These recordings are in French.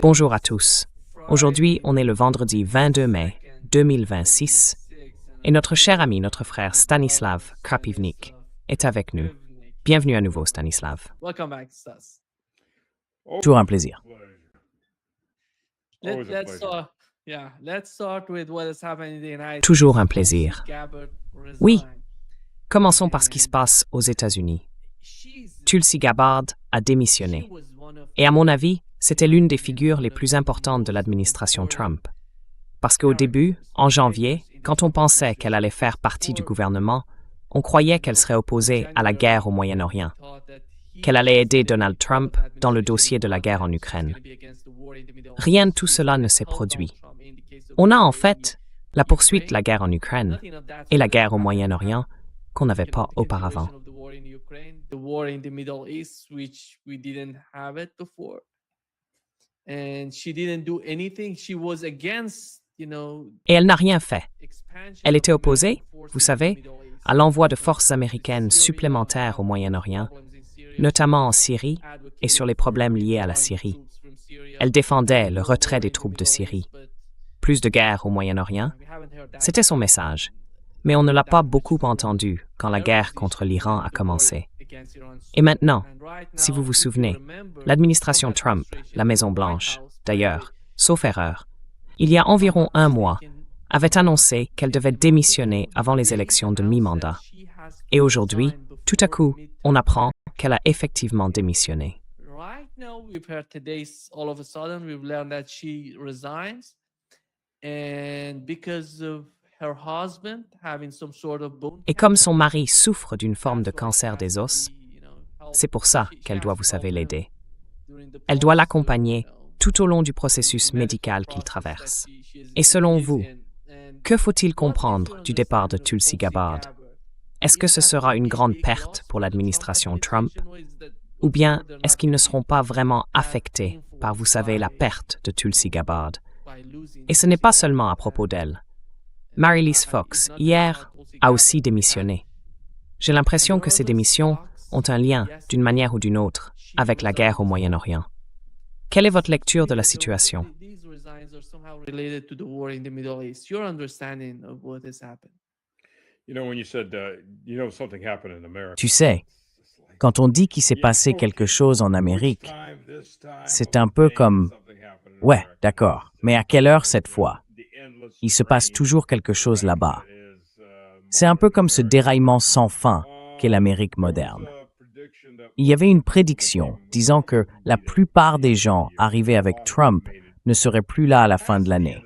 Bonjour à tous. Aujourd'hui, on est le vendredi 22 mai 2026 et notre cher ami, notre frère Stanislav Krapivnik est avec nous. Bienvenue à nouveau, Stanislav. Toujours un plaisir. Toujours un plaisir. Oui, commençons par ce qui se passe aux États-Unis. Tulsi Gabbard a démissionné. Et à mon avis, c'était l'une des figures les plus importantes de l'administration Trump. Parce qu'au début, en janvier, quand on pensait qu'elle allait faire partie du gouvernement, on croyait qu'elle serait opposée à la guerre au Moyen-Orient, qu'elle allait aider Donald Trump dans le dossier de la guerre en Ukraine. Rien de tout cela ne s'est produit. On a en fait la poursuite de la guerre en Ukraine et la guerre au Moyen-Orient qu'on n'avait pas auparavant. Et elle n'a rien fait. Elle était opposée, vous savez, à l'envoi de forces américaines supplémentaires au Moyen-Orient, notamment en Syrie et sur les problèmes liés à la Syrie. Elle défendait le retrait des troupes de Syrie. Plus de guerre au Moyen-Orient, c'était son message. Mais on ne l'a pas beaucoup entendu quand la guerre contre l'Iran a commencé. Et maintenant, si vous vous souvenez, l'administration Trump, la Maison-Blanche, d'ailleurs, sauf erreur, il y a environ un mois, avait annoncé qu'elle devait démissionner avant les élections de mi-mandat. Et aujourd'hui, tout à coup, on apprend qu'elle a effectivement démissionné. Et comme son mari souffre d'une forme de cancer des os, c'est pour ça qu'elle doit, vous savez, l'aider. Elle doit l'accompagner tout au long du processus médical qu'il traverse. Et selon vous, que faut-il comprendre du départ de Tulsi Gabbard? Est-ce que ce sera une grande perte pour l'administration Trump? Ou bien est-ce qu'ils ne seront pas vraiment affectés par, vous savez, la perte de Tulsi Gabbard? Et ce n'est pas seulement à propos d'elle. Mary-Lise Fox, hier, a aussi démissionné. J'ai l'impression que ces démissions ont un lien, d'une manière ou d'une autre, avec la guerre au Moyen-Orient. Quelle est votre lecture de la situation? Tu sais, quand on dit qu'il s'est passé quelque chose en Amérique, c'est un peu comme « Ouais, d'accord, mais à quelle heure cette fois? Il se passe toujours quelque chose là-bas. » C'est un peu comme ce déraillement sans fin qu'est l'Amérique moderne. Il y avait une prédiction disant que la plupart des gens arrivés avec Trump ne seraient plus là à la fin de l'année.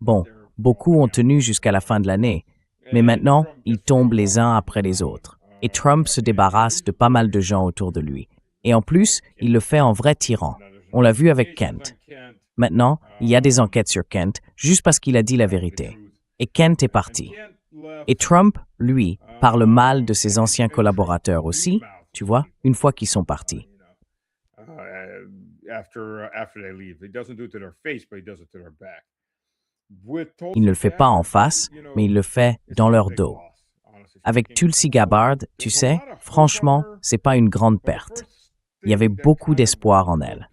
Bon, beaucoup ont tenu jusqu'à la fin de l'année, mais maintenant, ils tombent les uns après les autres. Et Trump se débarrasse de pas mal de gens autour de lui. Et en plus, il le fait en vrai tyran. On l'a vu avec Kent. Maintenant, il y a des enquêtes sur Kent juste parce qu'il a dit la vérité. Et Kent est parti. Et Trump, lui, parle mal de ses anciens collaborateurs aussi, tu vois, une fois qu'ils sont partis. Il ne le fait pas en face, mais il le fait dans leur dos. Avec Tulsi Gabbard, tu sais, franchement, c'est pas une grande perte. Il y avait beaucoup d'espoir en elle.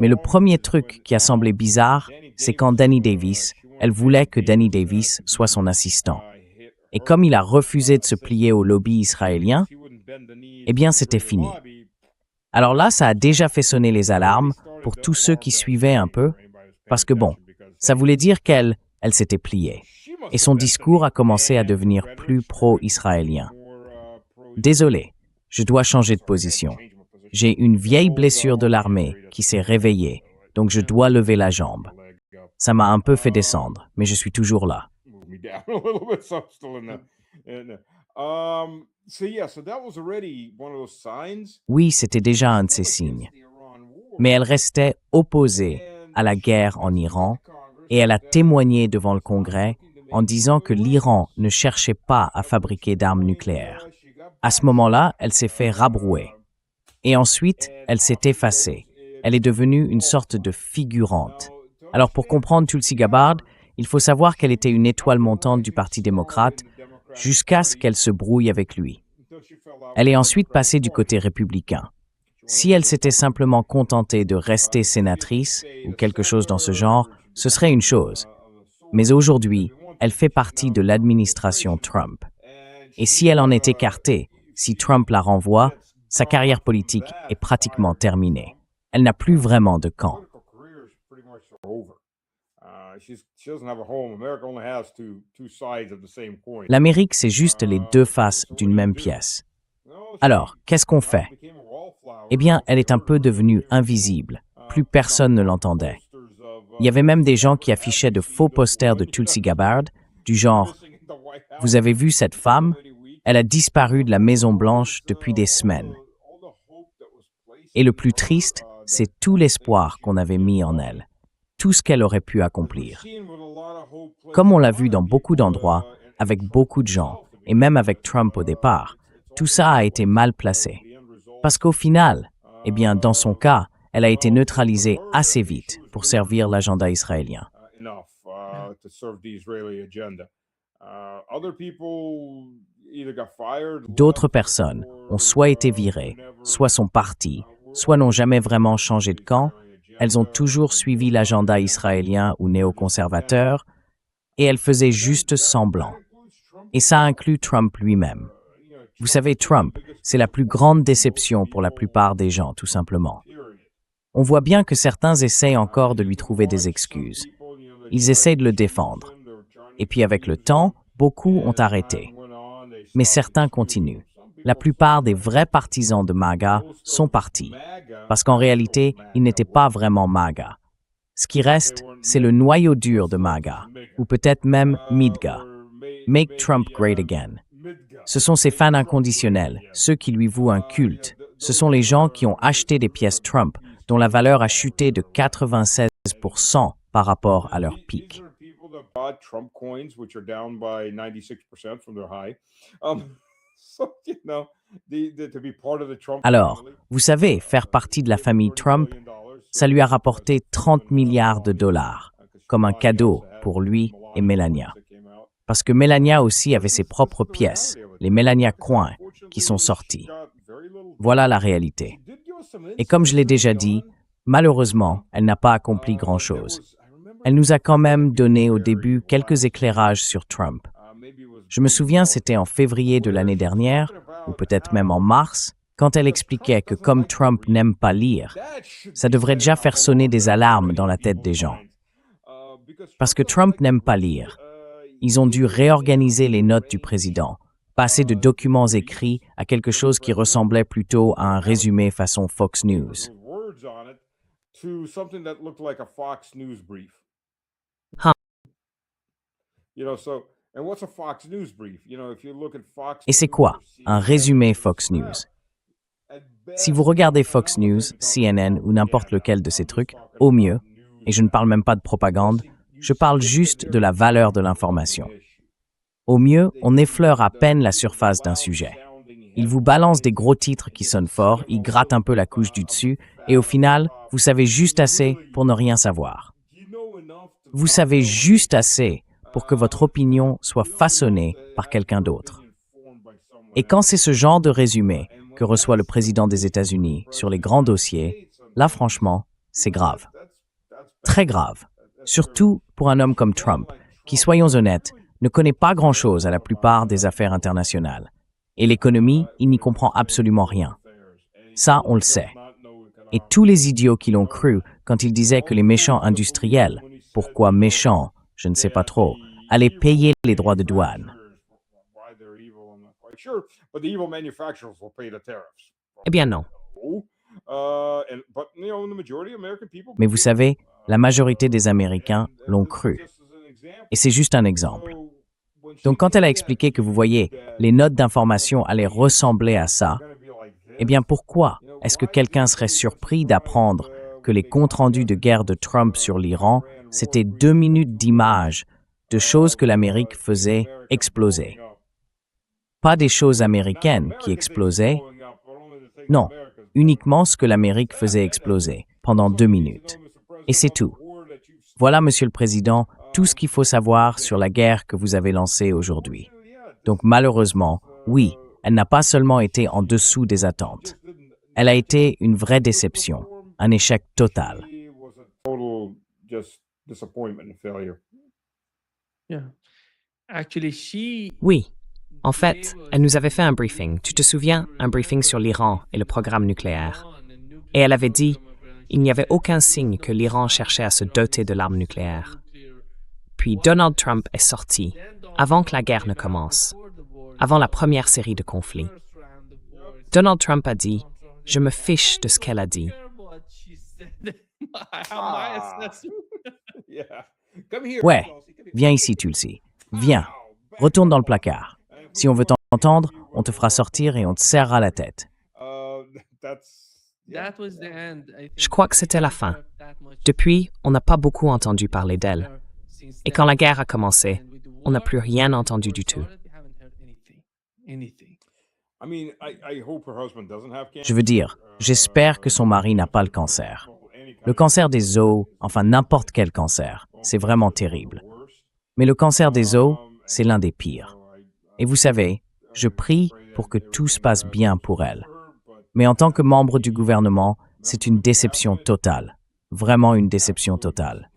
Mais le premier truc qui a semblé bizarre, c'est quand Danny Davis, elle voulait que Danny Davis soit son assistant. Et comme il a refusé de se plier au lobby israélien, eh bien c'était fini. Alors là, ça a déjà fait sonner les alarmes pour tous ceux qui suivaient un peu, parce que bon, ça voulait dire qu'elle s'était pliée. Et son discours a commencé à devenir plus pro-israélien. Désolé, je dois changer de position. J'ai une vieille blessure de l'armée qui s'est réveillée, donc je dois lever la jambe. Ça m'a un peu fait descendre, mais je suis toujours là. Oui, c'était déjà un de ces signes. Mais elle restait opposée à la guerre en Iran et elle a témoigné devant le Congrès en disant que l'Iran ne cherchait pas à fabriquer d'armes nucléaires. À ce moment-là, elle s'est fait rabrouer. Et ensuite, elle s'est effacée. Elle est devenue une sorte de figurante. Alors pour comprendre Tulsi Gabbard, il faut savoir qu'elle était une étoile montante du Parti démocrate jusqu'à ce qu'elle se brouille avec lui. Elle est ensuite passée du côté républicain. Si elle s'était simplement contentée de rester sénatrice ou quelque chose dans ce genre, ce serait une chose. Mais aujourd'hui, elle fait partie de l'administration Trump. Et si elle en est écartée, si Trump la renvoie, sa carrière politique est pratiquement terminée. Elle n'a plus vraiment de camp. L'Amérique, c'est juste les deux faces d'une même pièce. Alors, qu'est-ce qu'on fait? Eh bien, elle est un peu devenue invisible. Plus personne ne l'entendait. Il y avait même des gens qui affichaient de faux posters de Tulsi Gabbard, du genre « Vous avez vu cette femme? Elle a disparu de la Maison-Blanche depuis des semaines. » Et le plus triste, c'est tout l'espoir qu'on avait mis en elle, tout ce qu'elle aurait pu accomplir. Comme on l'a vu dans beaucoup d'endroits, avec beaucoup de gens, et même avec Trump au départ, tout ça a été mal placé. Parce qu'au final, eh bien, dans son cas, elle a été neutralisée assez vite pour servir l'agenda israélien. D'autres personnes ont soit été virées, soit sont parties, soit n'ont jamais vraiment changé de camp. Elles ont toujours suivi l'agenda israélien ou néoconservateur, et elles faisaient juste semblant. Et ça inclut Trump lui-même. Vous savez, Trump, c'est la plus grande déception pour la plupart des gens, tout simplement. On voit bien que certains essayent encore de lui trouver des excuses. Ils essayent de le défendre. Et puis avec le temps, beaucoup ont arrêté. Mais certains continuent. La plupart des vrais partisans de MAGA sont partis. Parce qu'en réalité, ils n'étaient pas vraiment MAGA. Ce qui reste, c'est le noyau dur de MAGA, ou peut-être même MIDGA. Make Trump Great Again. Ce sont ses fans inconditionnels, ceux qui lui vouent un culte. Ce sont les gens qui ont acheté des pièces Trump, dont la valeur a chuté de 96% par rapport à leur pic. Alors, vous savez, faire partie de la famille Trump, ça lui a rapporté 30 milliards de dollars, comme un cadeau pour lui et Melania. Parce que Melania aussi avait ses propres pièces, les Melania Coins, qui sont sorties. Voilà la réalité. Et comme je l'ai déjà dit, malheureusement, elle n'a pas accompli grand-chose. Elle nous a quand même donné au début quelques éclairages sur Trump. Je me souviens, c'était en février de l'année dernière, ou peut-être même en mars, quand elle expliquait que comme Trump n'aime pas lire, ça devrait déjà faire sonner des alarmes dans la tête des gens. Parce que Trump n'aime pas lire. Ils ont dû réorganiser les notes du président, passer de documents écrits à quelque chose qui ressemblait plutôt à un résumé façon Fox News. Et c'est quoi, un résumé Fox News? Si vous regardez Fox News, CNN ou n'importe lequel de ces trucs, au mieux, et je ne parle même pas de propagande, je parle juste de la valeur de l'information. Au mieux, on effleure à peine la surface d'un sujet. Il vous balance des gros titres qui sonnent fort, il gratte un peu la couche du dessus, et au final, vous savez juste assez pour ne rien savoir. Vous savez juste assez pour que votre opinion soit façonnée par quelqu'un d'autre. Et quand c'est ce genre de résumé que reçoit le président des États-Unis sur les grands dossiers, là franchement, c'est grave. Très grave. Surtout pour un homme comme Trump, qui, soyons honnêtes, ne connaît pas grand-chose à la plupart des affaires internationales. Et l'économie, il n'y comprend absolument rien. Ça, on le sait. Et tous les idiots qui l'ont cru quand il disait que les méchants industriels, pourquoi méchants, je ne sais pas trop, allaient payer les droits de douane. Eh bien non. Mais vous savez, la majorité des Américains l'ont cru. Et c'est juste un exemple. Donc quand elle a expliqué que vous voyez, les notes d'information allaient ressembler à ça, eh bien pourquoi est-ce que quelqu'un serait surpris d'apprendre que les comptes rendus de guerre de Trump sur l'Iran, c'était 2 minutes d'images de choses que l'Amérique faisait exploser? Pas des choses américaines qui explosaient, non, uniquement ce que l'Amérique faisait exploser pendant 2 minutes. Et c'est tout. Voilà, Monsieur le Président, tout ce qu'il faut savoir sur la guerre que vous avez lancée aujourd'hui. Donc malheureusement, oui, elle n'a pas seulement été en dessous des attentes. Elle a été une vraie déception, un échec total. Oui. En fait, elle nous avait fait un briefing. Tu te souviens, un briefing sur l'Iran et le programme nucléaire. Et elle avait dit, il n'y avait aucun signe que l'Iran cherchait à se doter de l'arme nucléaire. Puis Donald Trump est sorti, avant que la guerre ne commence, avant la première série de conflits. Donald Trump a dit, je me fiche de ce qu'elle a dit. Ouais, viens ici, Tulsi. Viens, retourne dans le placard. Si on veut t'entendre, on te fera sortir et on te serrera la tête. Je crois que c'était la fin. Depuis, on n'a pas beaucoup entendu parler d'elle. Et quand la guerre a commencé, on n'a plus rien entendu du tout. Je veux dire, j'espère que son mari n'a pas le cancer. Le cancer des os, enfin n'importe quel cancer, c'est vraiment terrible. Mais le cancer des os, c'est l'un des pires. Et vous savez, je prie pour que tout se passe bien pour elle. Mais en tant que membre du gouvernement, c'est une déception totale. Vraiment une déception totale.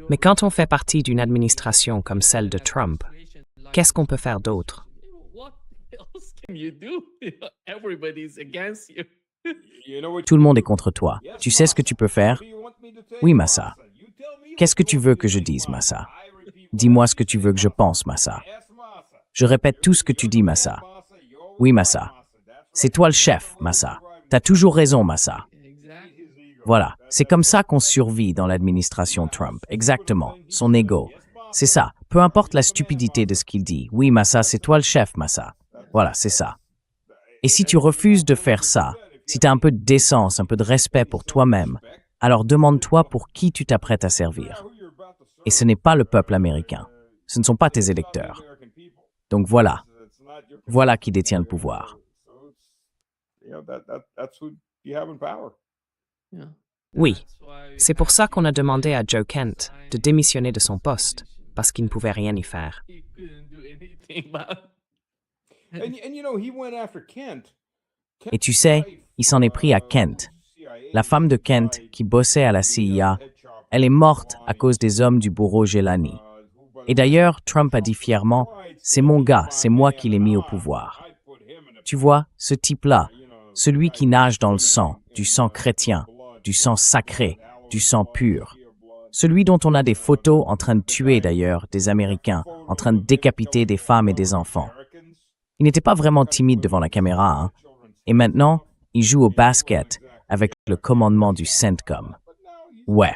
Mais quand on fait partie d'une administration comme celle de Trump, qu'est-ce qu'on peut faire d'autre? Tout le monde est contre toi. Tu sais ce que tu peux faire? Oui, Massa. Qu'est-ce que tu veux que je dise, Massa? Dis-moi ce que tu veux que je pense, Massa. Je répète tout ce que tu dis, Massa. Oui, Massa. C'est toi le chef, Massa. T'as toujours raison, Massa. Voilà, c'est comme ça qu'on survit dans l'administration Trump. Exactement, son ego. C'est ça, peu importe la stupidité de ce qu'il dit. Oui, Massa, c'est toi le chef, Massa. Voilà, c'est ça. Et si tu refuses de faire ça, si tu as un peu de décence, un peu de respect pour toi-même, alors demande-toi pour qui tu t'apprêtes à servir. Et ce n'est pas le peuple américain. Ce ne sont pas tes électeurs. Donc voilà. Voilà qui détient le pouvoir. Oui, c'est pour ça qu'on a demandé à Joe Kent de démissionner de son poste, parce qu'il ne pouvait rien y faire. Et tu sais, il s'en est pris à Kent. La femme de Kent, qui bossait à la CIA, elle est morte à cause des hommes du bourreau Gelani. Et d'ailleurs, Trump a dit fièrement, « C'est mon gars, c'est moi qui l'ai mis au pouvoir. » Tu vois, ce type-là, celui qui nage dans le sang, du sang chrétien, du sang sacré, du sang pur. Celui dont on a des photos en train de tuer d'ailleurs des Américains, en train de décapiter des femmes et des enfants. Il n'était pas vraiment timide devant la caméra, hein. Et maintenant, il joue au basket avec le commandement du CENTCOM. Ouais.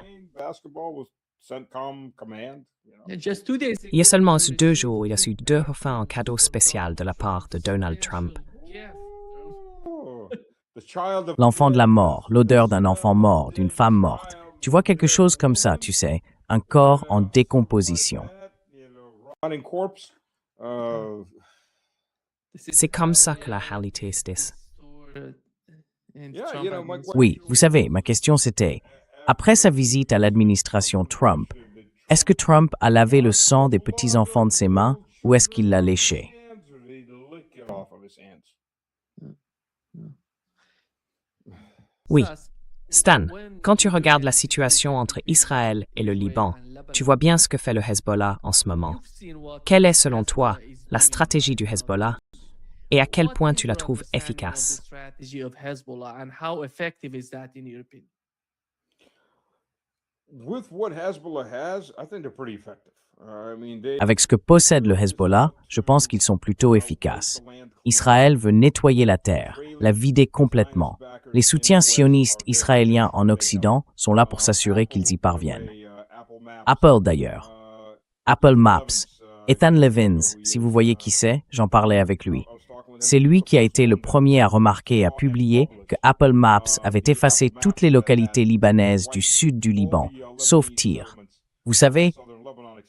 Il y a seulement 2 jours, il a reçu 2 refaits en cadeau spécial de la part de Donald Trump. L'enfant de la mort, l'odeur d'un enfant mort, d'une femme morte. Tu vois quelque chose comme ça, tu sais, un corps en décomposition. C'est comme ça que la réalité se dit. Oui, vous savez, ma question c'était, après sa visite à l'administration Trump, est-ce que Trump a lavé le sang des petits-enfants de ses mains ou est-ce qu'il l'a léché? Oui. Stan, quand tu regardes la situation entre Israël et le Liban, tu vois bien ce que fait le Hezbollah en ce moment. Quelle est, selon toi, la stratégie du Hezbollah et à quel point tu la trouves efficace? Avec ce que possède le Hezbollah, je pense qu'ils sont plutôt efficaces. Israël veut nettoyer la terre, la vider complètement. Les soutiens sionistes israéliens en Occident sont là pour s'assurer qu'ils y parviennent. Apple d'ailleurs. Apple Maps. Ethan Levins, si vous voyez qui c'est, j'en parlais avec lui. C'est lui qui a été le premier à remarquer et à publier que Apple Maps avait effacé toutes les localités libanaises du sud du Liban, sauf Tyr. Vous savez,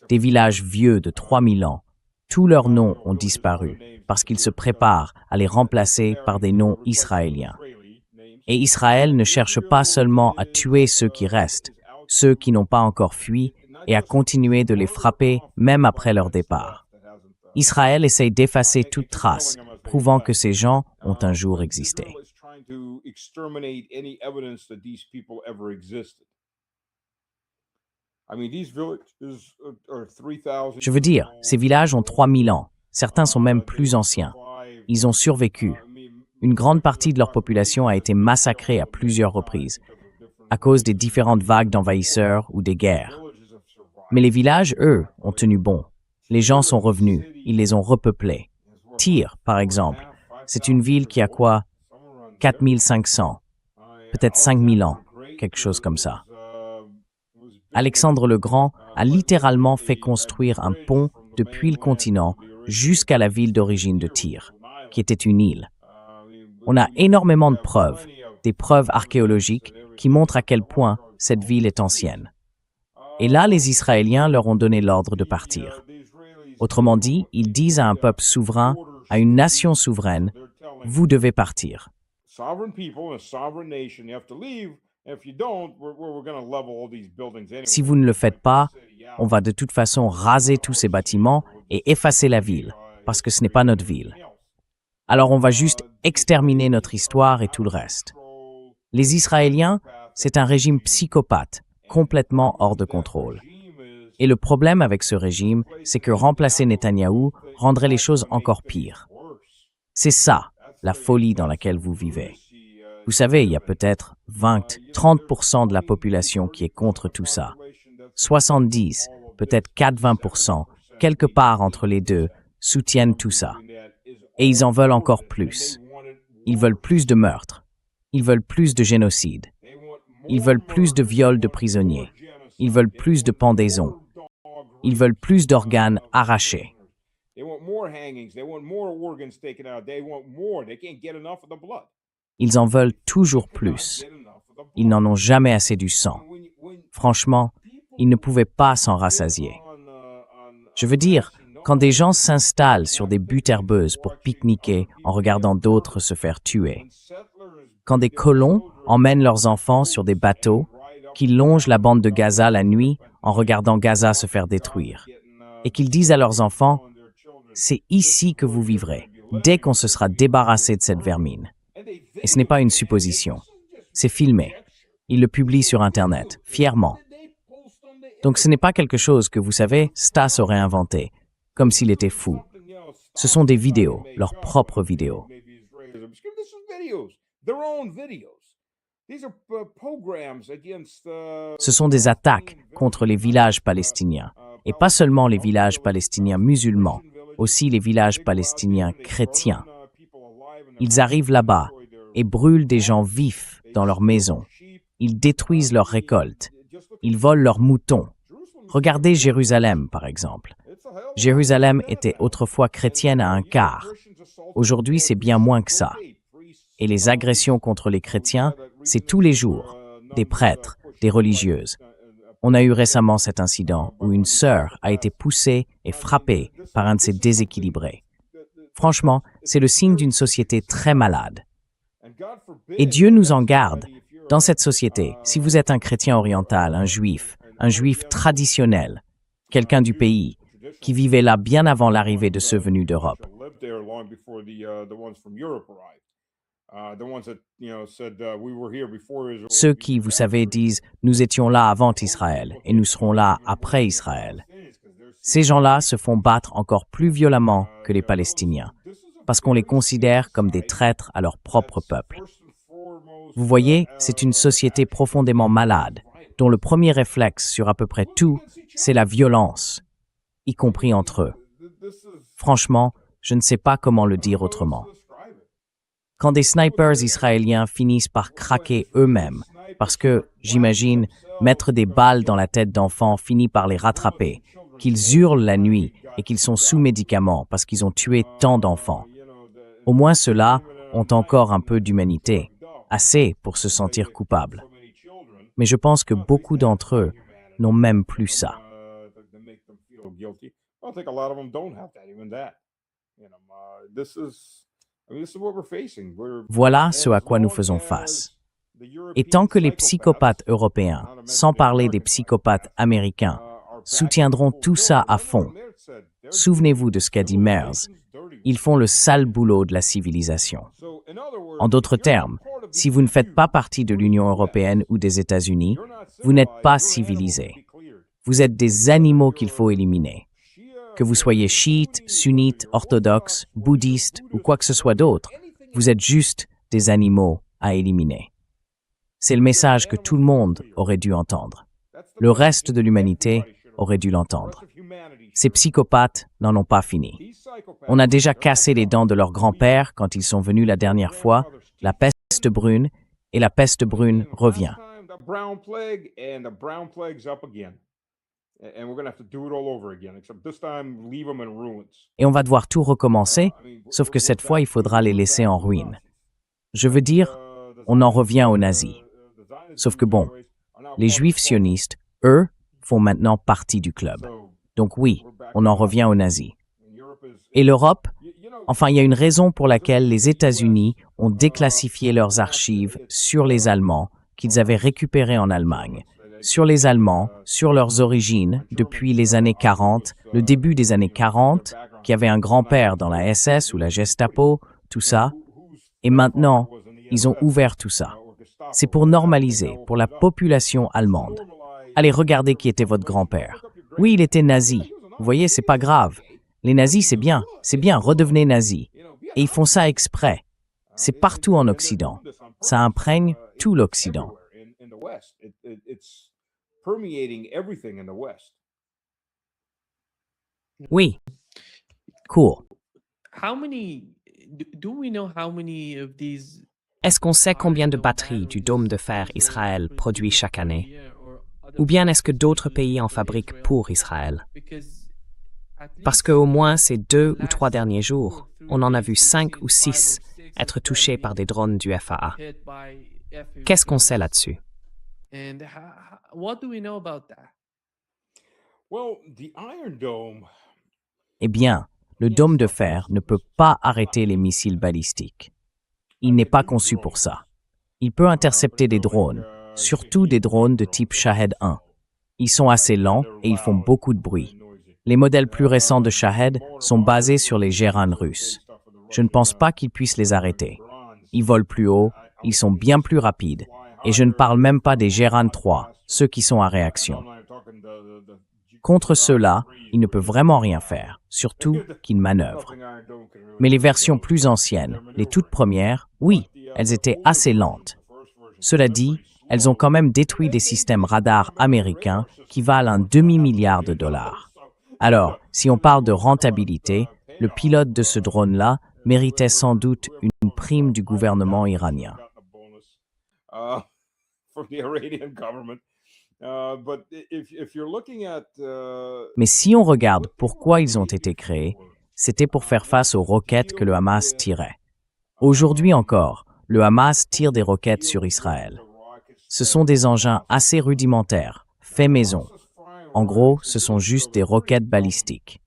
des villages vieux de 3000 ans, tous leurs noms ont disparu parce qu'ils se préparent à les remplacer par des noms israéliens. Et Israël ne cherche pas seulement à tuer ceux qui restent, ceux qui n'ont pas encore fui, et à continuer de les frapper même après leur départ. Israël essaye d'effacer toute trace, prouvant que ces gens ont un jour existé. Je veux dire, ces villages ont 3000 ans. Certains sont même plus anciens. Ils ont survécu. Une grande partie de leur population a été massacrée à plusieurs reprises, à cause des différentes vagues d'envahisseurs ou des guerres. Mais les villages, eux, ont tenu bon. Les gens sont revenus, ils les ont repeuplés. Tyr, par exemple, c'est une ville qui a quoi? 4500, peut-être 5000 ans, quelque chose comme ça. Alexandre le Grand a littéralement fait construire un pont depuis le continent jusqu'à la ville d'origine de Tyr, qui était une île. On a énormément de preuves, des preuves archéologiques qui montrent à quel point cette ville est ancienne. Et là, les Israéliens leur ont donné l'ordre de partir. Autrement dit, ils disent à un peuple souverain, à une nation souveraine, « Vous devez partir ». Si vous ne le faites pas, on va de toute façon raser tous ces bâtiments et effacer la ville, parce que ce n'est pas notre ville. Alors on va juste exterminer notre histoire et tout le reste. Les Israéliens, c'est un régime psychopathe, complètement hors de contrôle. Et le problème avec ce régime, c'est que remplacer Netanyahou rendrait les choses encore pires. C'est ça, la folie dans laquelle vous vivez. Vous savez, il y a peut-être 20-30% de la population qui est contre tout ça. 70, peut-être 80%, quelque part entre les deux, soutiennent tout ça. Et ils en veulent encore plus. Ils veulent plus de meurtres. Ils veulent plus de génocide. Ils veulent plus de viols de prisonniers. Ils veulent plus de pendaisons. Ils veulent plus d'organes arrachés. Ils en veulent toujours plus. Ils n'en ont jamais assez du sang. Franchement, ils ne pouvaient pas s'en rassasier. Je veux dire, quand des gens s'installent sur des buttes herbeuses pour pique-niquer en regardant d'autres se faire tuer, quand des colons emmènent leurs enfants sur des bateaux, qu'ils longent la bande de Gaza la nuit en regardant Gaza se faire détruire, et qu'ils disent à leurs enfants, « C'est ici que vous vivrez, dès qu'on se sera débarrassé de cette vermine. » Et ce n'est pas une supposition. C'est filmé. Ils le publient sur Internet, fièrement. Donc ce n'est pas quelque chose que, vous savez, Stas aurait inventé, comme s'il était fou. Ce sont des vidéos, leurs propres vidéos. Ce sont des attaques contre les villages palestiniens, et pas seulement les villages palestiniens musulmans, aussi les villages palestiniens chrétiens. Ils arrivent là-bas et brûlent des gens vifs dans leurs maisons. Ils détruisent leurs récoltes. Ils volent leurs moutons. Regardez Jérusalem, par exemple. Jérusalem était autrefois chrétienne à un quart. Aujourd'hui, c'est bien moins que ça. Et les agressions contre les chrétiens, c'est tous les jours. Des prêtres, des religieuses. On a eu récemment cet incident où une sœur a été poussée et frappée par un de ces déséquilibrés. Franchement, c'est le signe d'une société très malade. Et Dieu nous en garde. Dans cette société, si vous êtes un chrétien oriental, un juif traditionnel, quelqu'un du pays, qui vivait là bien avant l'arrivée de ceux venus d'Europe. Ceux qui, vous savez, disent « Nous étions là avant Israël et nous serons là après Israël ». Ces gens-là se font battre encore plus violemment que les Palestiniens, parce qu'on les considère comme des traîtres à leur propre peuple. Vous voyez, c'est une société profondément malade, dont le premier réflexe sur à peu près tout, c'est la violence, y compris entre eux. Franchement, je ne sais pas comment le dire autrement. Quand des snipers israéliens finissent par craquer eux-mêmes, parce que, j'imagine, mettre des balles dans la tête d'enfants finit par les rattraper, qu'ils hurlent la nuit et qu'ils sont sous médicaments parce qu'ils ont tué tant d'enfants. Au moins ceux-là ont encore un peu d'humanité, assez pour se sentir coupables. Mais je pense que beaucoup d'entre eux n'ont même plus ça. Voilà ce à quoi nous faisons face. Et tant que les psychopathes européens, sans parler des psychopathes américains, soutiendront tout ça à fond, souvenez-vous de ce qu'a dit Mears, Ils font le sale boulot de la civilisation. En d'autres termes, si vous ne faites pas partie de l'Union européenne ou des États-Unis, vous n'êtes pas civilisé. Vous êtes des animaux qu'il faut éliminer. Que vous soyez chiite, sunnite, orthodoxe, bouddhiste ou quoi que ce soit d'autre, vous êtes juste des animaux à éliminer. C'est le message que tout le monde aurait dû entendre. Le reste de l'humanité aurait dû l'entendre. Ces psychopathes n'en ont pas fini. On a déjà cassé les dents de leurs grands-pères quand ils sont venus la dernière fois, la peste brune, et la peste brune revient. Et on va devoir tout recommencer, sauf que cette fois, il faudra les laisser en ruine. Je veux dire, on en revient aux nazis. Sauf que bon, les juifs sionistes, eux, font maintenant partie du club. Donc oui, on en revient aux nazis. Et l'Europe? Enfin, il y a une raison pour laquelle les États-Unis ont déclassifié leurs archives sur les Allemands qu'ils avaient récupérées en Allemagne. Sur les Allemands, sur leurs origines, depuis les années 40, le début des années 40, qui avait un grand-père dans la SS ou la Gestapo, tout ça. Et maintenant, ils ont ouvert tout ça. C'est pour normaliser, pour la population allemande. Allez, regardez qui était votre grand-père. Oui, il était nazi. Vous voyez, c'est pas grave. Les nazis, c'est bien, redevenez nazis. Et ils font ça exprès. C'est partout en Occident. Ça imprègne tout l'Occident. Oui, Cool. est-ce qu'on sait combien de batteries du dôme de fer Israël produit chaque année? Ou bien est-ce que d'autres pays en fabriquent pour Israël? Parce qu'au moins ces 2 ou 3 derniers jours, on en a vu 5 ou 6 être touchés par des drones du FAA. Qu'est-ce qu'on sait là-dessus? Eh bien, le dôme de fer ne peut pas arrêter les missiles balistiques. Il n'est pas conçu pour ça. Il peut intercepter des drones, surtout des drones de type Shahed 1. Ils sont assez lents et ils font beaucoup de bruit. Les modèles plus récents de Shahed sont basés sur les Geran russes. Je ne pense pas qu'ils puissent les arrêter. Ils volent plus haut, ils sont bien plus rapides, et je ne parle même pas des Geran 3, ceux qui sont à réaction. Contre ceux-là, il ne peut vraiment rien faire, surtout qu'ils manœuvrent. Mais les versions plus anciennes, les toutes premières, oui, elles étaient assez lentes. Cela dit, elles ont quand même détruit des systèmes radars américains qui valent un demi-milliard de dollars. Alors, si on parle de rentabilité, le pilote de ce drone-là méritait sans doute une prime du gouvernement iranien. Mais si on regarde pourquoi ils ont été créés, c'était pour faire face aux roquettes que le Hamas tirait. Aujourd'hui encore, le Hamas tire des roquettes sur Israël. Ce sont des engins assez rudimentaires, faits maison. En gros, ce sont juste des roquettes balistiques.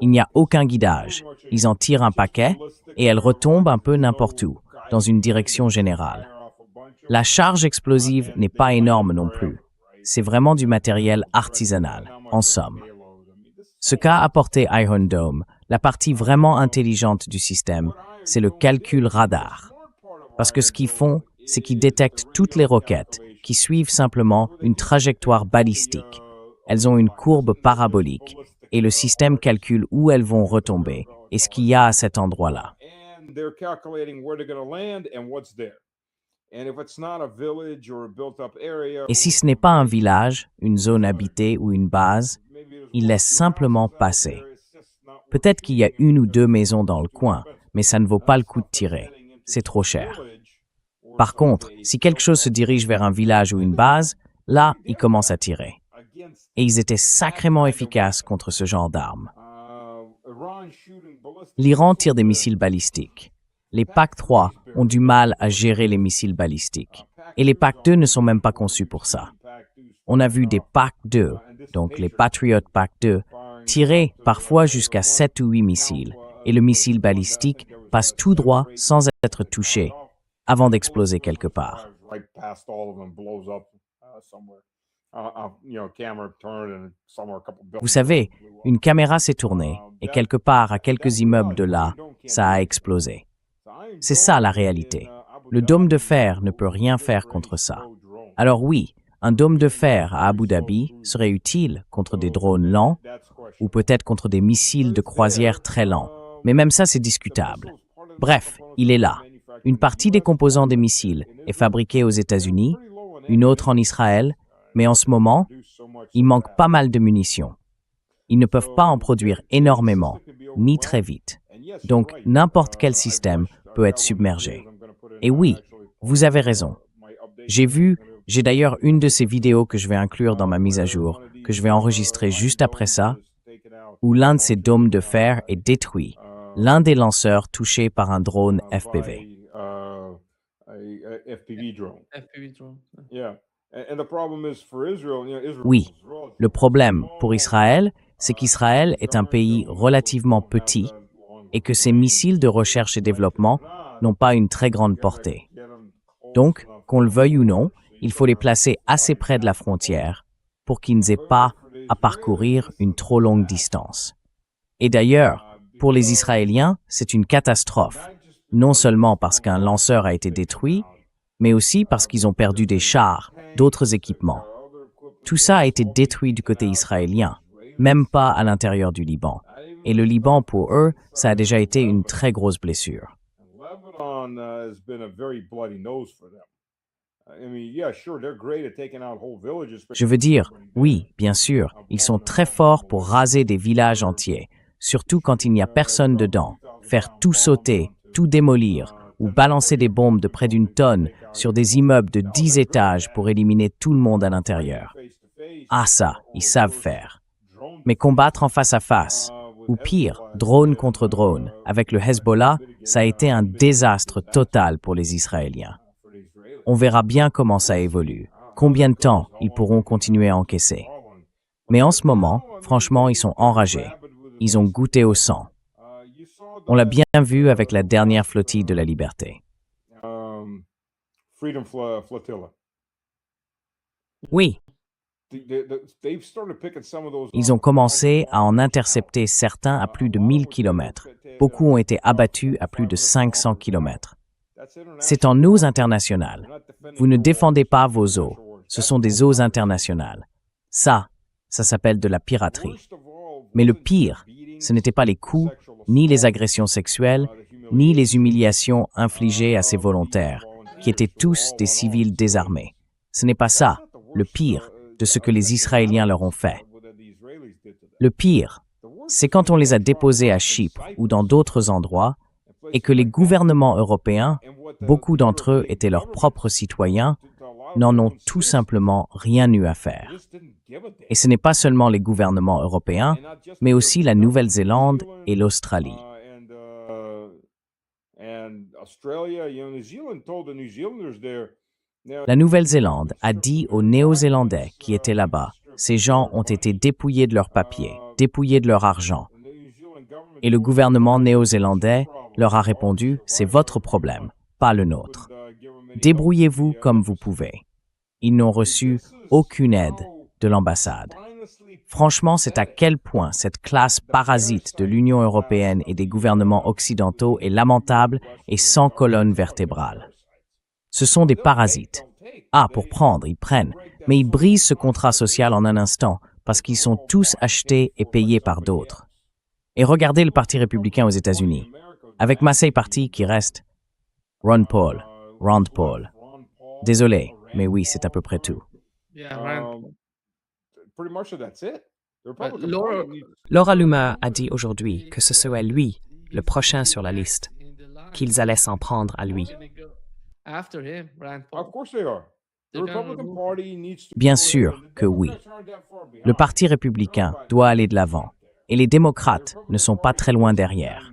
Il n'y a aucun guidage. Ils en tirent un paquet et elles retombent un peu n'importe où, dans une direction générale. La charge explosive n'est pas énorme non plus. C'est vraiment du matériel artisanal, en somme. Ce qu'a apporté Iron Dome, la partie vraiment intelligente du système, c'est le calcul radar. Parce que ce qu'ils font, c'est qu'ils détectent toutes les roquettes qui suivent simplement une trajectoire balistique. Elles ont une courbe parabolique et le système calcule où elles vont retomber et ce qu'il y a à cet endroit-là. Et si ce n'est pas un village, une zone habitée ou une base, ils laissent simplement passer. Peut-être qu'il y a 1 ou 2 maisons dans le coin, mais ça ne vaut pas le coup de tirer. C'est trop cher. Par contre, si quelque chose se dirige vers un village ou une base, là, ils commencent à tirer. Et ils étaient sacrément efficaces contre ce genre d'armes. L'Iran tire des missiles balistiques. Les PAC-3 ont du mal à gérer les missiles balistiques. Et les PAC-2 ne sont même pas conçus pour ça. On a vu des PAC-2, donc les Patriot PAC-2, tirer parfois jusqu'à 7 ou 8 missiles, et le missile balistique passe tout droit sans être touché, avant d'exploser quelque part. Vous savez, une caméra s'est tournée et quelque part à quelques immeubles de là, ça a explosé. C'est ça la réalité. Le dôme de fer ne peut rien faire contre ça. Alors oui, un dôme de fer à Abu Dhabi serait utile contre des drones lents ou peut-être contre des missiles de croisière très lents. Mais même ça, c'est discutable. Bref, il est là. Une partie des composants des missiles est fabriquée aux États-Unis, une autre en Israël, mais en ce moment, il manque pas mal de munitions. Ils ne peuvent pas en produire énormément, ni très vite. Donc, n'importe quel système peut être submergé. Et oui, vous avez raison. J'ai d'ailleurs une de ces vidéos que je vais inclure dans ma mise à jour, que je vais enregistrer juste après ça, où l'un de ces dômes de fer est détruit, l'un des lanceurs touché par un drone FPV. Oui, le problème pour Israël, c'est qu'Israël est un pays relativement petit et que ses missiles de recherche et développement n'ont pas une très grande portée. Donc, qu'on le veuille ou non, il faut les placer assez près de la frontière pour qu'ils n'aient pas à parcourir une trop longue distance. Et d'ailleurs, pour les Israéliens, c'est une catastrophe, non seulement parce qu'un lanceur a été détruit, mais aussi parce qu'ils ont perdu des chars, d'autres équipements. Tout ça a été détruit du côté israélien, même pas à l'intérieur du Liban. Et le Liban, pour eux, ça a déjà été une très grosse blessure. Je veux dire, oui, bien sûr, ils sont très forts pour raser des villages entiers, surtout quand il n'y a personne dedans, faire tout sauter, tout démolir, ou balancer des bombes de près d'une tonne sur des immeubles de 10 étages pour éliminer tout le monde à l'intérieur. Ah ça, ils savent faire. Mais combattre en face à face, ou pire, drone contre drone, avec le Hezbollah, ça a été un désastre total pour les Israéliens. On verra bien comment ça évolue, combien de temps ils pourront continuer à encaisser. Mais en ce moment, franchement, ils sont enragés. Ils ont goûté au sang. On l'a bien vu avec la dernière flottille de la liberté. Oui. Ils ont commencé à en intercepter certains à plus de 1000 km. Beaucoup ont été abattus à plus de 500 km. C'est en eaux internationales. Vous ne défendez pas vos eaux. Ce sont des eaux internationales. Ça s'appelle de la piraterie. Mais le pire, ce n'étaient pas les coups, ni les agressions sexuelles, ni les humiliations infligées à ces volontaires, qui étaient tous des civils désarmés. Ce n'est pas ça, le pire, de ce que les Israéliens leur ont fait. Le pire, c'est quand on les a déposés à Chypre ou dans d'autres endroits, et que les gouvernements européens, beaucoup d'entre eux étaient leurs propres citoyens, n'en ont tout simplement rien eu à faire. Et ce n'est pas seulement les gouvernements européens, mais aussi la Nouvelle-Zélande et l'Australie. La Nouvelle-Zélande a dit aux Néo-Zélandais qui étaient là-bas, ces gens ont été dépouillés de leurs papiers, dépouillés de leur argent. Et le gouvernement néo-zélandais leur a répondu, c'est votre problème, pas le nôtre. Débrouillez-vous comme vous pouvez. Ils n'ont reçu aucune aide de l'ambassade. Franchement, c'est à quel point cette classe parasite de l'Union européenne et des gouvernements occidentaux est lamentable et sans colonne vertébrale. Ce sont des parasites. Ah, pour prendre, ils prennent, mais ils brisent ce contrat social en un instant parce qu'ils sont tous achetés et payés par d'autres. Et regardez le Parti républicain aux États-Unis, avec Massey Party qui reste Ron Paul. Désolé, mais oui, c'est à peu près tout. Laura Loomer a dit aujourd'hui que ce serait lui, le prochain sur la liste, qu'ils allaient s'en prendre à lui. Bien sûr que oui. Le Parti républicain doit aller de l'avant, et les démocrates ne sont pas très loin derrière.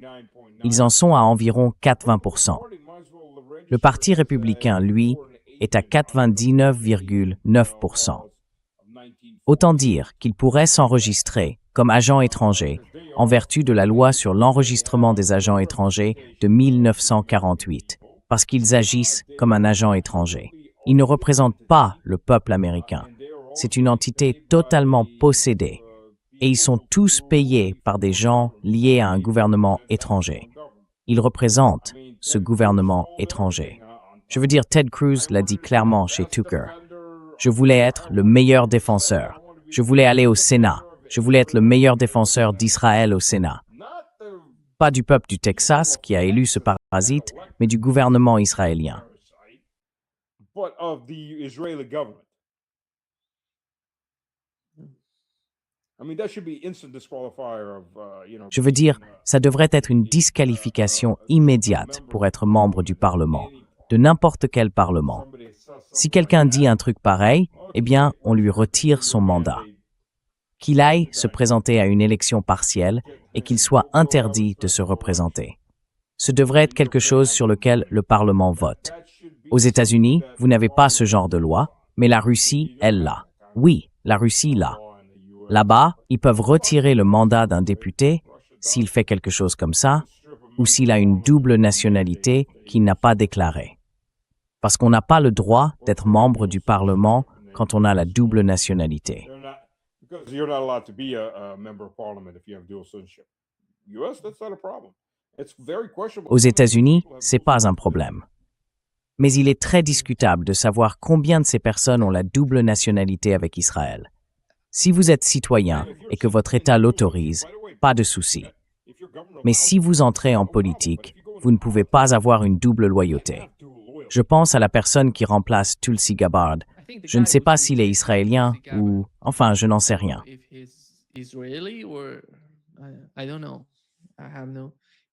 Ils en sont à environ 80%. Le Parti républicain, lui, est à 99,9%. Autant dire qu'il pourrait s'enregistrer comme agent étranger en vertu de la loi sur l'enregistrement des agents étrangers de 1948, parce qu'ils agissent comme un agent étranger. Ils ne représentent pas le peuple américain. C'est une entité totalement possédée. Et ils sont tous payés par des gens liés à un gouvernement étranger. Ils représentent ce gouvernement étranger. Je veux dire, Ted Cruz l'a dit clairement chez Tucker. Je voulais être le meilleur défenseur. Je voulais aller au Sénat. Je voulais être le meilleur défenseur d'Israël au Sénat. Pas du peuple du Texas qui a élu ce parasite, mais du gouvernement israélien. Je veux dire, ça devrait être une disqualification immédiate pour être membre du Parlement, de n'importe quel Parlement. Si quelqu'un dit un truc pareil, eh bien, on lui retire son mandat. Qu'il aille se présenter à une élection partielle et qu'il soit interdit de se représenter. Ce devrait être quelque chose sur lequel le Parlement vote. Aux États-Unis, vous n'avez pas ce genre de loi, mais la Russie, elle l'a. Oui, la Russie l'a. Là-bas, ils peuvent retirer le mandat d'un député s'il fait quelque chose comme ça, ou s'il a une double nationalité qu'il n'a pas déclarée. Parce qu'on n'a pas le droit d'être membre du Parlement quand on a la double nationalité. Aux États-Unis, c'est pas un problème. Mais il est très discutable de savoir combien de ces personnes ont la double nationalité avec Israël. Si vous êtes citoyen et que votre État l'autorise, pas de souci. Mais si vous entrez en politique, vous ne pouvez pas avoir une double loyauté. Je pense à la personne qui remplace Tulsi Gabbard. Je ne sais pas s'il est israélien ou... Enfin, je n'en sais rien.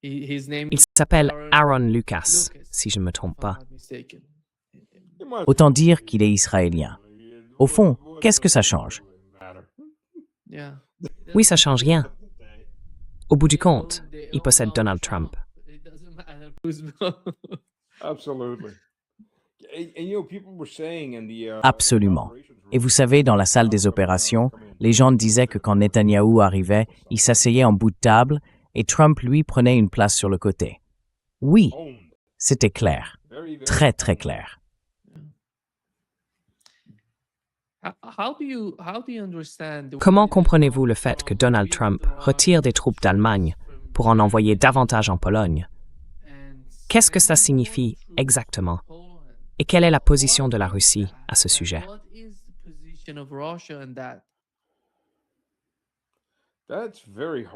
Il s'appelle Aaron Lucas, si je ne me trompe pas. Autant dire qu'il est israélien. Au fond, qu'est-ce que ça change? Oui, ça change rien. Au bout du compte, il possède Donald Trump. Absolument. Et vous savez, dans la salle des opérations, les gens disaient que quand Netanyahou arrivait, il s'asseyait en bout de table et Trump, lui, prenait une place sur le côté. Oui, c'était clair. Très, très clair. Comment comprenez-vous le fait que Donald Trump retire des troupes d'Allemagne pour en envoyer davantage en Pologne? Qu'est-ce que ça signifie exactement? Et quelle est la position de la Russie à ce sujet?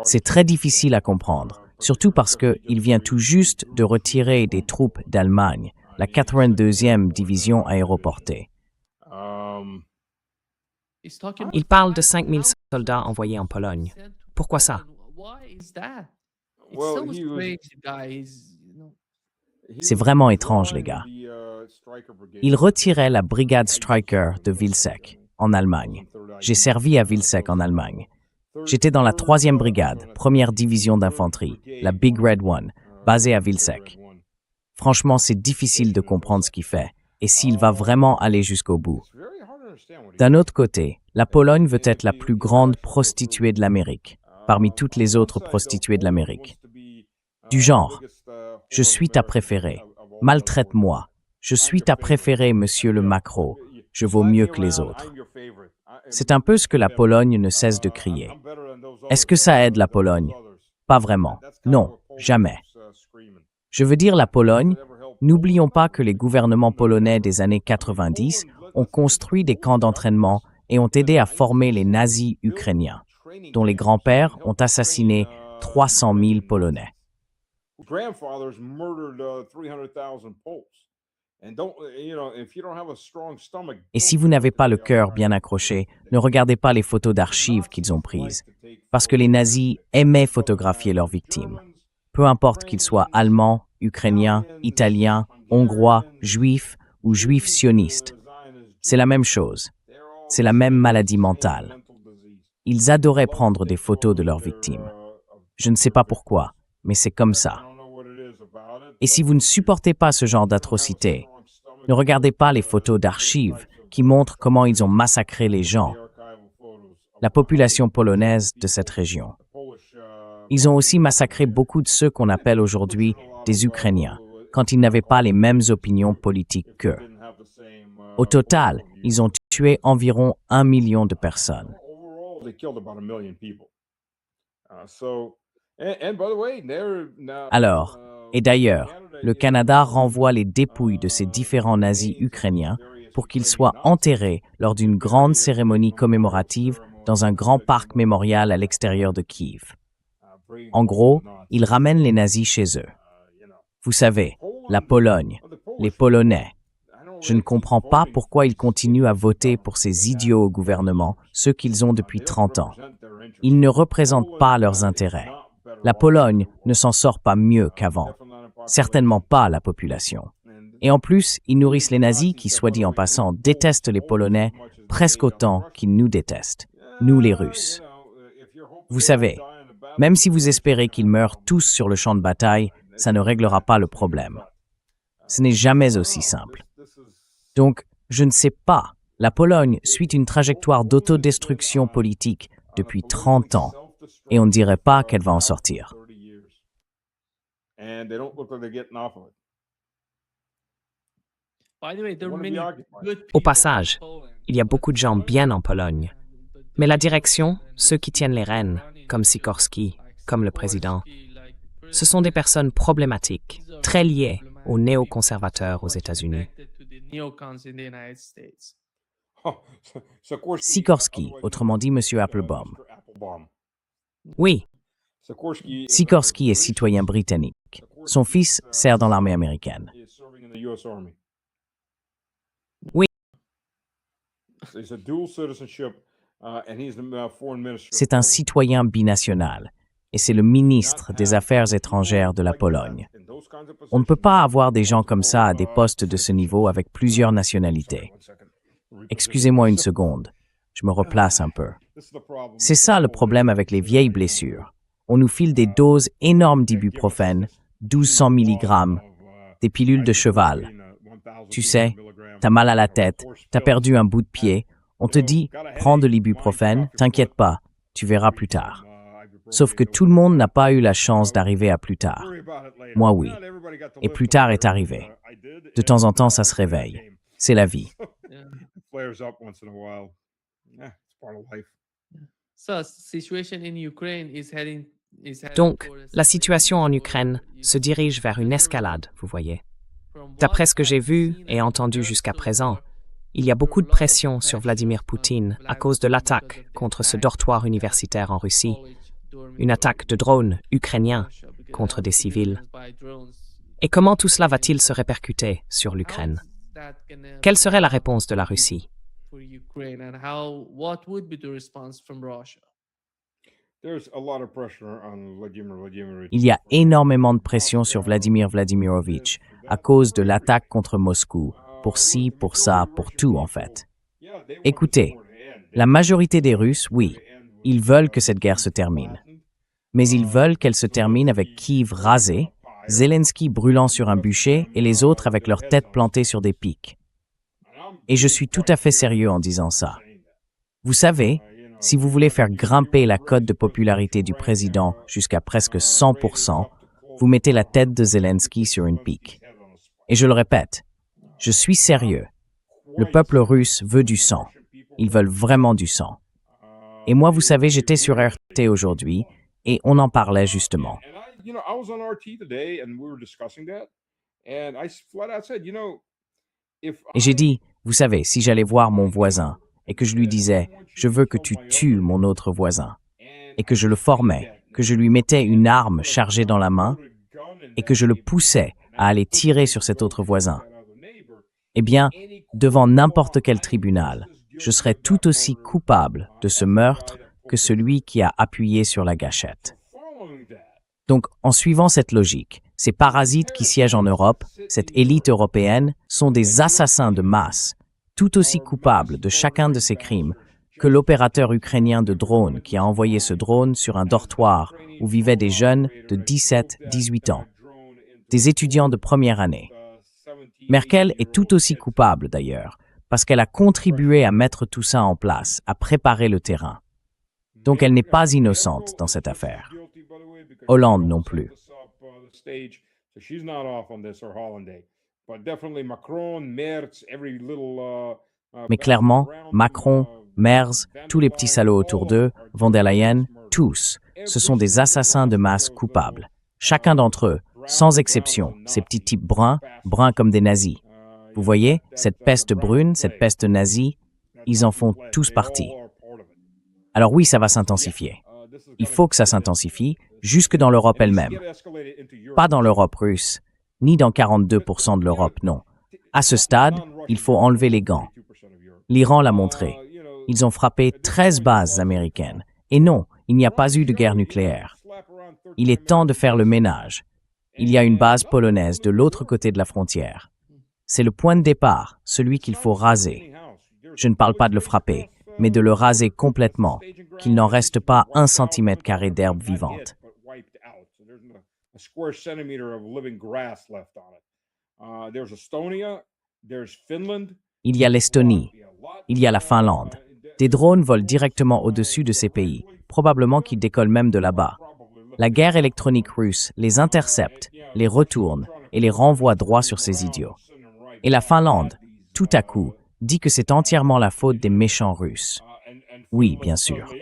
C'est très difficile à comprendre, surtout parce qu'il vient tout juste de retirer des troupes d'Allemagne, la 82e division aéroportée. Il parle de 5000 soldats envoyés en Pologne. Pourquoi ça? C'est vraiment étrange, les gars. Il retirait la brigade Stryker de Vilseck, en Allemagne. J'ai servi à Vilseck, en Allemagne. J'étais dans la 3e brigade, 1re division d'infanterie, la Big Red One, basée à Vilseck. Franchement, c'est difficile de comprendre ce qu'il fait, et s'il va vraiment aller jusqu'au bout. D'un autre côté, la Pologne veut être la plus grande prostituée de l'Amérique, parmi toutes les autres prostituées de l'Amérique. Du genre, je suis ta préférée, maltraite-moi, je suis ta préférée, monsieur le Macron, je vaux mieux que les autres. C'est un peu ce que la Pologne ne cesse de crier. Est-ce que ça aide la Pologne? Pas vraiment. Non, jamais. Je veux dire la Pologne, n'oublions pas que les gouvernements polonais des années 90 ont construit des camps d'entraînement et ont aidé à former les nazis ukrainiens, dont les grands-pères ont assassiné 300 000 Polonais. Et si vous n'avez pas le cœur bien accroché, ne regardez pas les photos d'archives qu'ils ont prises, parce que les nazis aimaient photographier leurs victimes. Peu importe qu'ils soient allemands, ukrainiens, italiens, hongrois, juifs ou juifs sionistes. C'est la même chose. C'est la même maladie mentale. Ils adoraient prendre des photos de leurs victimes. Je ne sais pas pourquoi, mais c'est comme ça. Et si vous ne supportez pas ce genre d'atrocité, ne regardez pas les photos d'archives qui montrent comment ils ont massacré les gens, la population polonaise de cette région. Ils ont aussi massacré beaucoup de ceux qu'on appelle aujourd'hui des Ukrainiens, quand ils n'avaient pas les mêmes opinions politiques qu'eux. Au total, ils ont tué environ 1 million de personnes. Alors, et d'ailleurs, le Canada renvoie les dépouilles de ces différents nazis ukrainiens pour qu'ils soient enterrés lors d'une grande cérémonie commémorative dans un grand parc mémorial à l'extérieur de Kiev. En gros, ils ramènent les nazis chez eux. Vous savez, la Pologne, les Polonais. Je ne comprends pas pourquoi ils continuent à voter pour ces idiots au gouvernement, ceux qu'ils ont depuis 30 ans. Ils ne représentent pas leurs intérêts. La Pologne ne s'en sort pas mieux qu'avant. Certainement pas la population. Et en plus, ils nourrissent les nazis qui, soit dit en passant, détestent les Polonais presque autant qu'ils nous détestent, nous les Russes. Vous savez, même si vous espérez qu'ils meurent tous sur le champ de bataille, ça ne réglera pas le problème. Ce n'est jamais aussi simple. Donc, je ne sais pas. La Pologne suit une trajectoire d'autodestruction politique depuis 30 ans, et on ne dirait pas qu'elle va en sortir. Au passage, il y a beaucoup de gens bien en Pologne. Mais la direction, ceux qui tiennent les rênes, comme Sikorski, comme le président, ce sont des personnes problématiques, très liées aux néoconservateurs aux États-Unis. Sikorski, autrement dit M. Applebaum. Oui, Sikorski est citoyen britannique. Son fils sert dans l'armée américaine. Oui. C'est un citoyen binational et c'est le ministre des Affaires étrangères de la Pologne. On ne peut pas avoir des gens comme ça à des postes de ce niveau avec plusieurs nationalités. Excusez-moi une seconde, je me replace un peu. C'est ça le problème avec les vieilles blessures. On nous file des doses énormes d'ibuprofène, 1200 mg, des pilules de cheval. Tu sais, t'as mal à la tête, t'as perdu un bout de pied, on te dit « prends de l'ibuprofène, t'inquiète pas, tu verras plus tard ». Sauf que tout le monde n'a pas eu la chance d'arriver à plus tard. Moi, oui. Et plus tard est arrivé. De temps en temps, ça se réveille. C'est la vie. Donc, la situation en Ukraine se dirige vers une escalade, vous voyez. D'après ce que j'ai vu et entendu jusqu'à présent, il y a beaucoup de pression sur Vladimir Poutine à cause de l'attaque contre ce dortoir universitaire en Russie, une attaque de drones ukrainiens contre des civils. Et comment tout cela va-t-il se répercuter sur l'Ukraine? Quelle serait la réponse de la Russie? Il y a énormément de pression sur Vladimir Vladimirovitch à cause de l'attaque contre Moscou, pour ci, pour ça, pour tout en fait. Écoutez, la majorité des Russes, oui, ils veulent que cette guerre se termine. Mais ils veulent qu'elle se termine avec Kiev rasé, Zelensky brûlant sur un bûcher et les autres avec leurs têtes plantées sur des pics. Et je suis tout à fait sérieux en disant ça. Vous savez, si vous voulez faire grimper la cote de popularité du président jusqu'à presque 100%, vous mettez la tête de Zelensky sur une pique. Et je le répète, je suis sérieux. Le peuple russe veut du sang. Ils veulent vraiment du sang. Et moi, vous savez, j'étais sur RT aujourd'hui et on en parlait justement. Et j'ai dit, vous savez, si j'allais voir mon voisin et que je lui disais, je veux que tu tues mon autre voisin, et que je le formais, que je lui mettais une arme chargée dans la main et que je le poussais à aller tirer sur cet autre voisin, eh bien, devant n'importe quel tribunal, je serais tout aussi coupable de ce meurtre que celui qui a appuyé sur la gâchette. Donc, en suivant cette logique, ces parasites qui siègent en Europe, cette élite européenne, sont des assassins de masse, tout aussi coupables de chacun de ces crimes que l'opérateur ukrainien de drone qui a envoyé ce drone sur un dortoir où vivaient des jeunes de 17-18 ans, des étudiants de première année. Merkel est tout aussi coupable d'ailleurs, parce qu'elle a contribué à mettre tout ça en place, à préparer le terrain. Donc elle n'est pas innocente dans cette affaire. Hollande non plus. Mais clairement, Macron, Merz, tous les petits salauds autour d'eux, von der Leyen, tous, ce sont des assassins de masse coupables. Chacun d'entre eux, sans exception, ces petits types bruns, bruns comme des nazis. Vous voyez, cette peste brune, cette peste nazie, ils en font tous partie. Alors oui, ça va s'intensifier. Il faut que ça s'intensifie, jusque dans l'Europe elle-même. Pas dans l'Europe russe, ni dans 42% de l'Europe, non. À ce stade, il faut enlever les gants. L'Iran l'a montré. Ils ont frappé 13 bases américaines. Et non, il n'y a pas eu de guerre nucléaire. Il est temps de faire le ménage. Il y a une base polonaise de l'autre côté de la frontière. C'est le point de départ, celui qu'il faut raser. Je ne parle pas de le frapper, mais de le raser complètement, qu'il n'en reste pas 1 cm² d'herbe vivante. Il y a l'Estonie, il y a la Finlande. Des drones volent directement au-dessus de ces pays, probablement qu'ils décollent même de là-bas. La guerre électronique russe les intercepte, les retourne et les renvoie droit sur ces idiots. Et la Finlande, tout à coup, dit que c'est entièrement la faute des méchants Russes. Oui, bien sûr.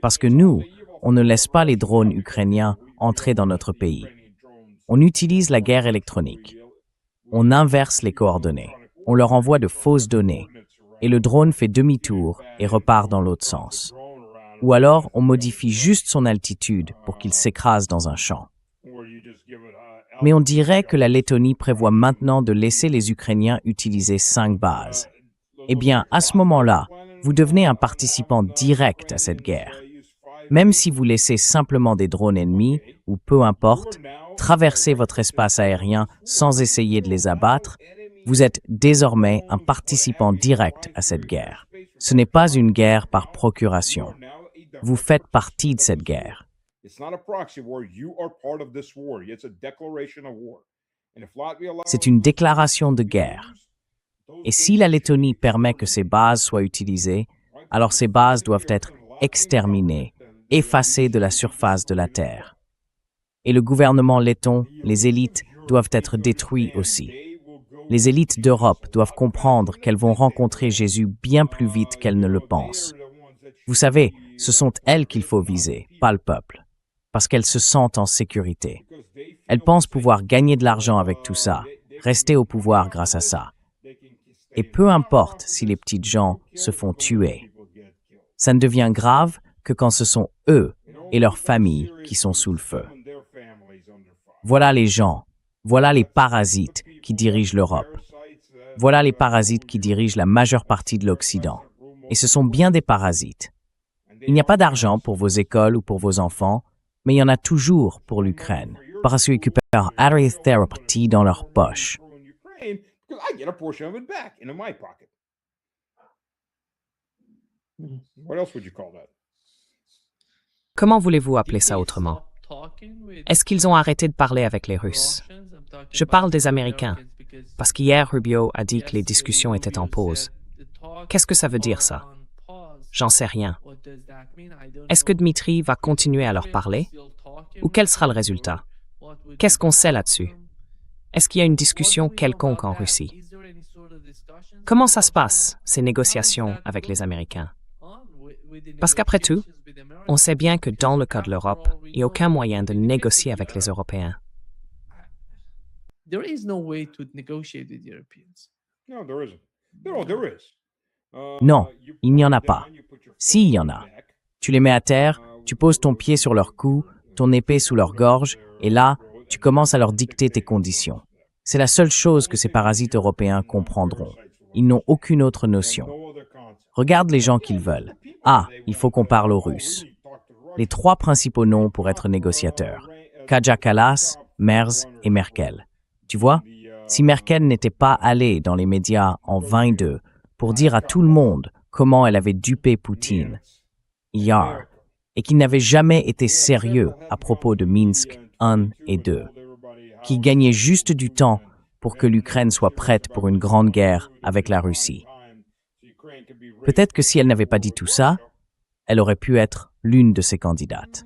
Parce que nous, on ne laisse pas les drones ukrainiens entrer dans notre pays. On utilise la guerre électronique. On inverse les coordonnées. On leur envoie de fausses données. Et le drone fait demi-tour et repart dans l'autre sens. Ou alors, on modifie juste son altitude pour qu'il s'écrase dans un champ. Mais on dirait que la Lettonie prévoit maintenant de laisser les Ukrainiens utiliser 5 bases. Eh bien, à ce moment-là, vous devenez un participant direct à cette guerre. Même si vous laissez simplement des drones ennemis, ou peu importe, traverser votre espace aérien sans essayer de les abattre, vous êtes désormais un participant direct à cette guerre. Ce n'est pas une guerre par procuration. Vous faites partie de cette guerre. C'est une déclaration de guerre. Et si la Lettonie permet que ces bases soient utilisées, alors ces bases doivent être exterminées, effacées de la surface de la Terre. Et le gouvernement letton, les élites, doivent être détruits aussi. Les élites d'Europe doivent comprendre qu'elles vont rencontrer Jésus bien plus vite qu'elles ne le pensent. Vous savez, ce sont elles qu'il faut viser, pas le peuple, parce qu'elles se sentent en sécurité. Elles pensent pouvoir gagner de l'argent avec tout ça, rester au pouvoir grâce à ça. Et peu importe si les petites gens se font tuer. Ça ne devient grave que quand ce sont eux et leurs familles qui sont sous le feu. Voilà les gens, voilà les parasites qui dirigent l'Europe. Voilà les parasites qui dirigent la majeure partie de l'Occident. Et ce sont bien des parasites. Il n'y a pas d'argent pour vos écoles ou pour vos enfants, mais il y en a toujours pour l'Ukraine, parce qu'ils récupèrent thérapie dans leur poche. Comment voulez-vous appeler ça autrement? Est-ce qu'ils ont arrêté de parler avec les Russes? Je parle des Américains, parce qu'hier Rubio a dit que les discussions étaient en pause. Qu'est-ce que ça veut dire ça? J'en sais rien. Est-ce que Dmitri va continuer à leur parler? Ou quel sera le résultat? Qu'est-ce qu'on sait là-dessus? Est-ce qu'il y a une discussion quelconque en Russie? Comment ça se passe, ces négociations avec les Américains? Parce qu'après tout, on sait bien que dans le cas de l'Europe, il n'y a aucun moyen de négocier avec les Européens. Non, il n'y en a pas. Si, il y en a. Tu les mets à terre, tu poses ton pied sur leur cou, ton épée sous leur gorge, et là, tu commences à leur dicter tes conditions. C'est la seule chose que ces parasites européens comprendront. Ils n'ont aucune autre notion. Regarde les gens qu'ils veulent. Ah, il faut qu'on parle aux Russes. Les 3 principaux noms pour être négociateurs. Kaja Kallas, Merz et Merkel. Tu vois, si Merkel n'était pas allée dans les médias en 22 pour dire à tout le monde comment elle avait dupé Poutine, hier, et qu'il n'avait jamais été sérieux à propos de Minsk 1 et 2, qu'il gagnait juste du temps pour que l'Ukraine soit prête pour une grande guerre avec la Russie. Peut-être que si elle n'avait pas dit tout ça, elle aurait pu être l'une de ces candidates.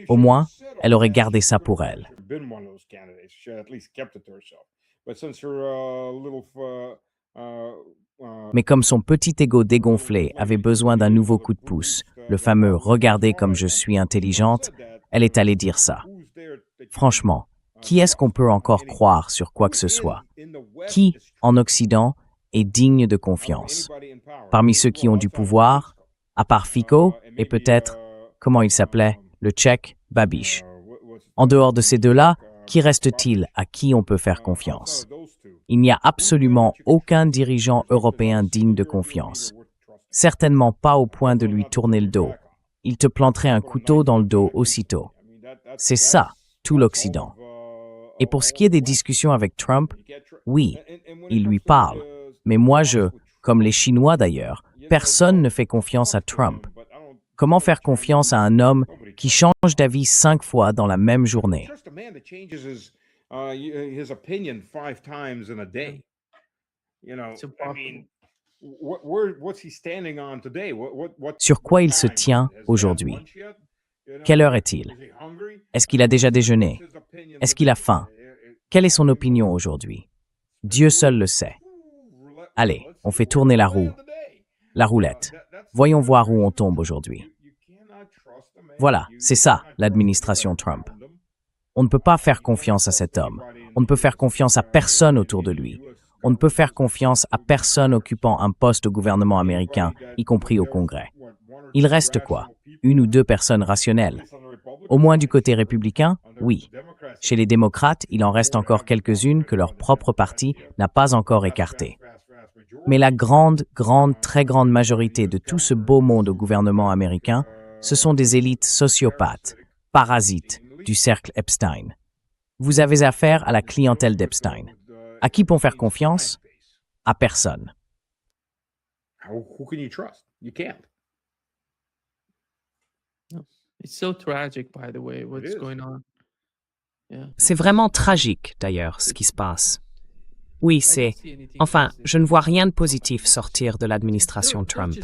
Au moins, elle aurait gardé ça pour elle. Mais comme son petit ego dégonflé avait besoin d'un nouveau coup de pouce, le fameux « regardez comme je suis intelligente », elle est allée dire ça. Franchement, qui est-ce qu'on peut encore croire sur quoi que ce soit? Qui, en Occident, est digne de confiance? Parmi ceux qui ont du pouvoir, à part Fico et peut-être, comment il s'appelait, le Tchèque, Babiš. En dehors de ces deux-là, qui reste-t-il à qui on peut faire confiance? Il n'y a absolument aucun dirigeant européen digne de confiance. Certainement pas au point de lui tourner le dos. Il te planterait un couteau dans le dos aussitôt. C'est ça, tout l'Occident. Et pour ce qui est des discussions avec Trump, oui, il lui parle. Mais moi, comme les Chinois d'ailleurs, personne ne fait confiance à Trump. Comment faire confiance à un homme qui change d'avis 5 fois dans la même journée? Sur quoi il se tient aujourd'hui? Quelle heure est-il? Est-ce qu'il a déjà déjeuné? Est-ce qu'il a faim? Quelle est son opinion aujourd'hui? Dieu seul le sait. Allez, on fait tourner la roulette. Voyons voir où on tombe aujourd'hui. Voilà, c'est ça, l'administration Trump. On ne peut pas faire confiance à cet homme. On ne peut faire confiance à personne autour de lui. On ne peut faire confiance à personne occupant un poste au gouvernement américain, y compris au Congrès. Il reste quoi? Une ou deux personnes rationnelles. Au moins du côté républicain, oui. Chez les démocrates, il en reste encore quelques-unes que leur propre parti n'a pas encore écartées. Mais la très grande majorité de tout ce beau monde au gouvernement américain, ce sont des élites sociopathes, parasites du cercle Epstein. Vous avez affaire à la clientèle d'Epstein. À qui peut-on faire confiance? À personne. Who can you trust? You can't. It's so tragic, by the way, what's going on. Yeah. C'est vraiment tragique, d'ailleurs, ce qui se passe. Oui, Enfin, je ne vois rien de positif sortir de l'administration Trump.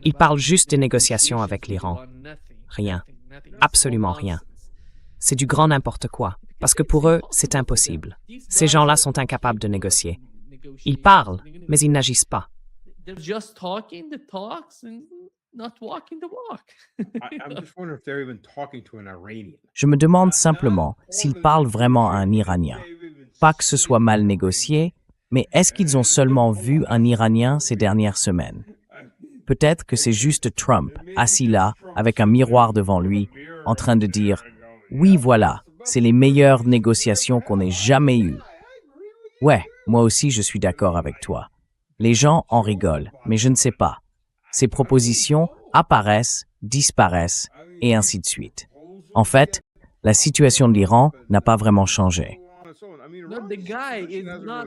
Ils parlent juste des négociations avec l'Iran. Rien. Absolument rien. C'est du grand n'importe quoi, parce que pour eux, c'est impossible. Ces gens-là sont incapables de négocier. Ils parlent, mais ils n'agissent pas. They're just talking the talks and not walking the walk. I'm just wondering if they're even talking to an Iranian. Je me demande simplement s'ils parlent vraiment à un Iranien. Pas que ce soit mal négocié, mais est-ce qu'ils ont seulement vu un Iranien ces dernières semaines? Peut-être que c'est juste Trump, assis là, avec un miroir devant lui, en train de dire « Oui, voilà, c'est les meilleures négociations qu'on ait jamais eues. » Ouais, moi aussi je suis d'accord avec toi. Les gens en rigolent, mais je ne sais pas. Ces propositions apparaissent, disparaissent, et ainsi de suite. En fait, la situation de l'Iran n'a pas vraiment changé. No, the guy is not,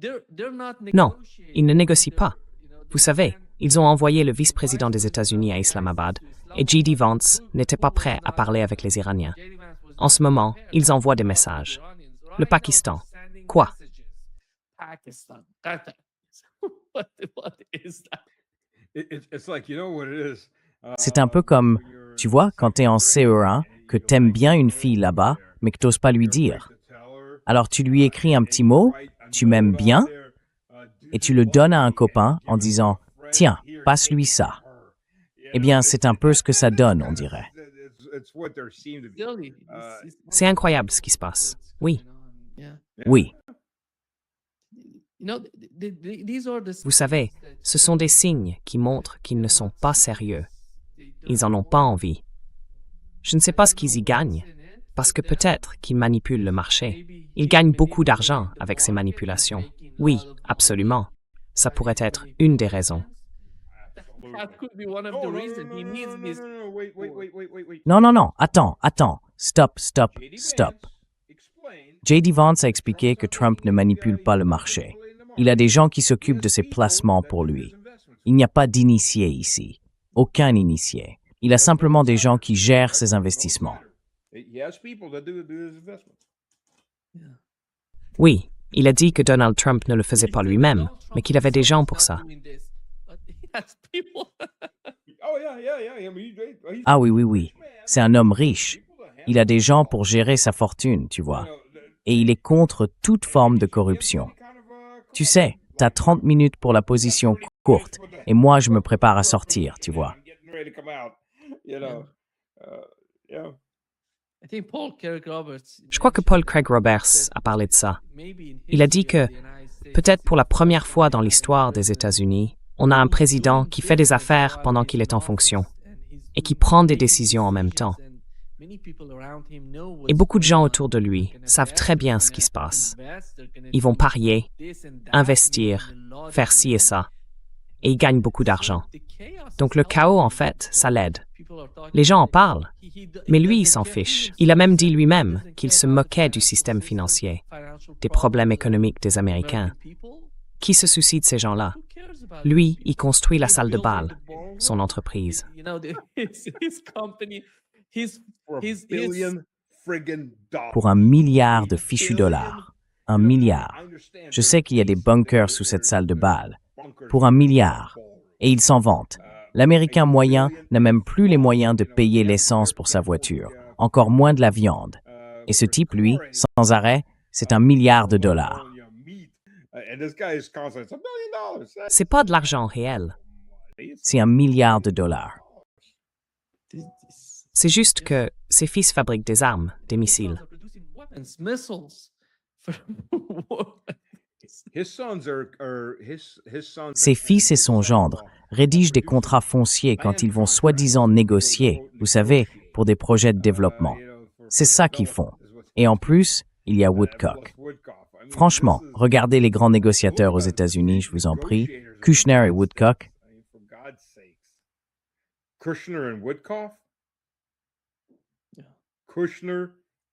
they're not Non, negotiating. ils ne négocient pas. Vous savez, ils ont envoyé le vice-président des États-Unis à Islamabad et J.D. Vance n'était pas prêt à parler avec les Iraniens. En ce moment, ils envoient des messages. Le Pakistan. Quoi? Pakistan. Qatar. What is that? It's like, you know what it is? C'est un peu comme, tu vois, quand t'es en CE1, que t'aimes bien une fille là-bas, mais que t'oses pas lui dire. Alors tu lui écris un petit mot, tu m'aimes bien, et tu le donnes à un copain en disant « Tiens, passe-lui ça ». Eh bien, c'est un peu ce que ça donne, on dirait. Silly. C'est incroyable ce qui se passe. Oui, Yeah. Oui, You know, these are the vous savez, ce sont des signes qui montrent qu'ils ne sont pas sérieux. Ils en ont pas envie. Je ne sais pas ce qu'ils y gagnent, parce que peut-être qu'ils manipulent le marché. Ils gagnent beaucoup d'argent avec ces manipulations. Oui, absolument. Ça pourrait être une des raisons. That could be one of the reasons he needs this. Wait. non, attends, stop. J.D. Vance a expliqué que Trump ne manipule pas le marché. Il a des gens qui s'occupent de ses placements pour lui. Il n'y a pas d'initié ici. Aucun initié. Il a simplement des gens qui gèrent ses investissements. He has people that do his investments. Oui, il a dit que Donald Trump ne le faisait pas lui-même, mais qu'il avait des gens pour ça. Doing this, but he has people. Oh yeah. I mean, he's Ah oui. C'est un homme riche. Il a des gens pour gérer sa fortune, tu vois. et il est contre toute forme de corruption. Tu sais, t'as 30 minutes pour la position courte, et moi je me prépare à sortir, tu vois. Je crois que Paul Craig Roberts a parlé de ça. Il a dit que, peut-être pour la première fois dans l'histoire des États-Unis, on a un président qui fait des affaires pendant qu'il est en fonction et qui prend des décisions en même temps. Et beaucoup de gens autour de lui savent très bien ce qui se passe. Ils vont parier, investir, faire ci et ça, et ils gagnent beaucoup d'argent. Donc le chaos, en fait, ça l'aide. Les gens en parlent, mais lui, il s'en fiche. Il a même dit lui-même qu'il se moquait du système financier, des problèmes économiques des Américains. Qui se soucie de ces gens-là? Lui, il construit la salle de bal, son entreprise. Pour $1 milliard de fichus dollars. $1 milliard. Je sais qu'il y a des bunkers sous cette salle de bal. Pour $1 milliard. Et il s'en vante. L'Américain moyen n'a même plus les moyens de payer l'essence pour sa voiture, encore moins de la viande. Et ce type, lui, sans arrêt, c'est $1 milliard. C'est pas de l'argent réel. C'est $1 milliard. C'est juste que ses fils fabriquent des armes, des missiles. Ses fils et son gendre rédigent des contrats fonciers quand ils vont soi-disant négocier, vous savez, pour des projets de développement. C'est ça qu'ils font. Et en plus, il y a Woodcock. Franchement, regardez les grands négociateurs aux États-Unis, je vous en prie, Kushner et Woodcock. Kushner and Woodcock? Kushner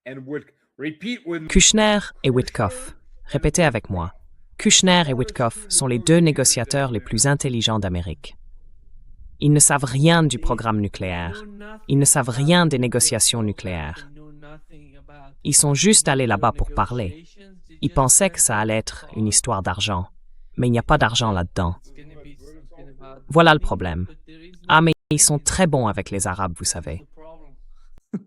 and Woodcock. Repeat with Kushner et Witkoff. Répétez avec moi. Kushner et Witkoff sont les deux négociateurs les plus intelligents d'Amérique. Ils ne savent rien du programme nucléaire. Ils ne savent rien des négociations nucléaires. Ils sont juste allés là-bas pour parler. Ils pensaient que ça allait être une histoire d'argent, mais il n'y a pas d'argent là-dedans. Voilà le problème. Ah, mais ils sont très bons avec les Arabes, vous savez.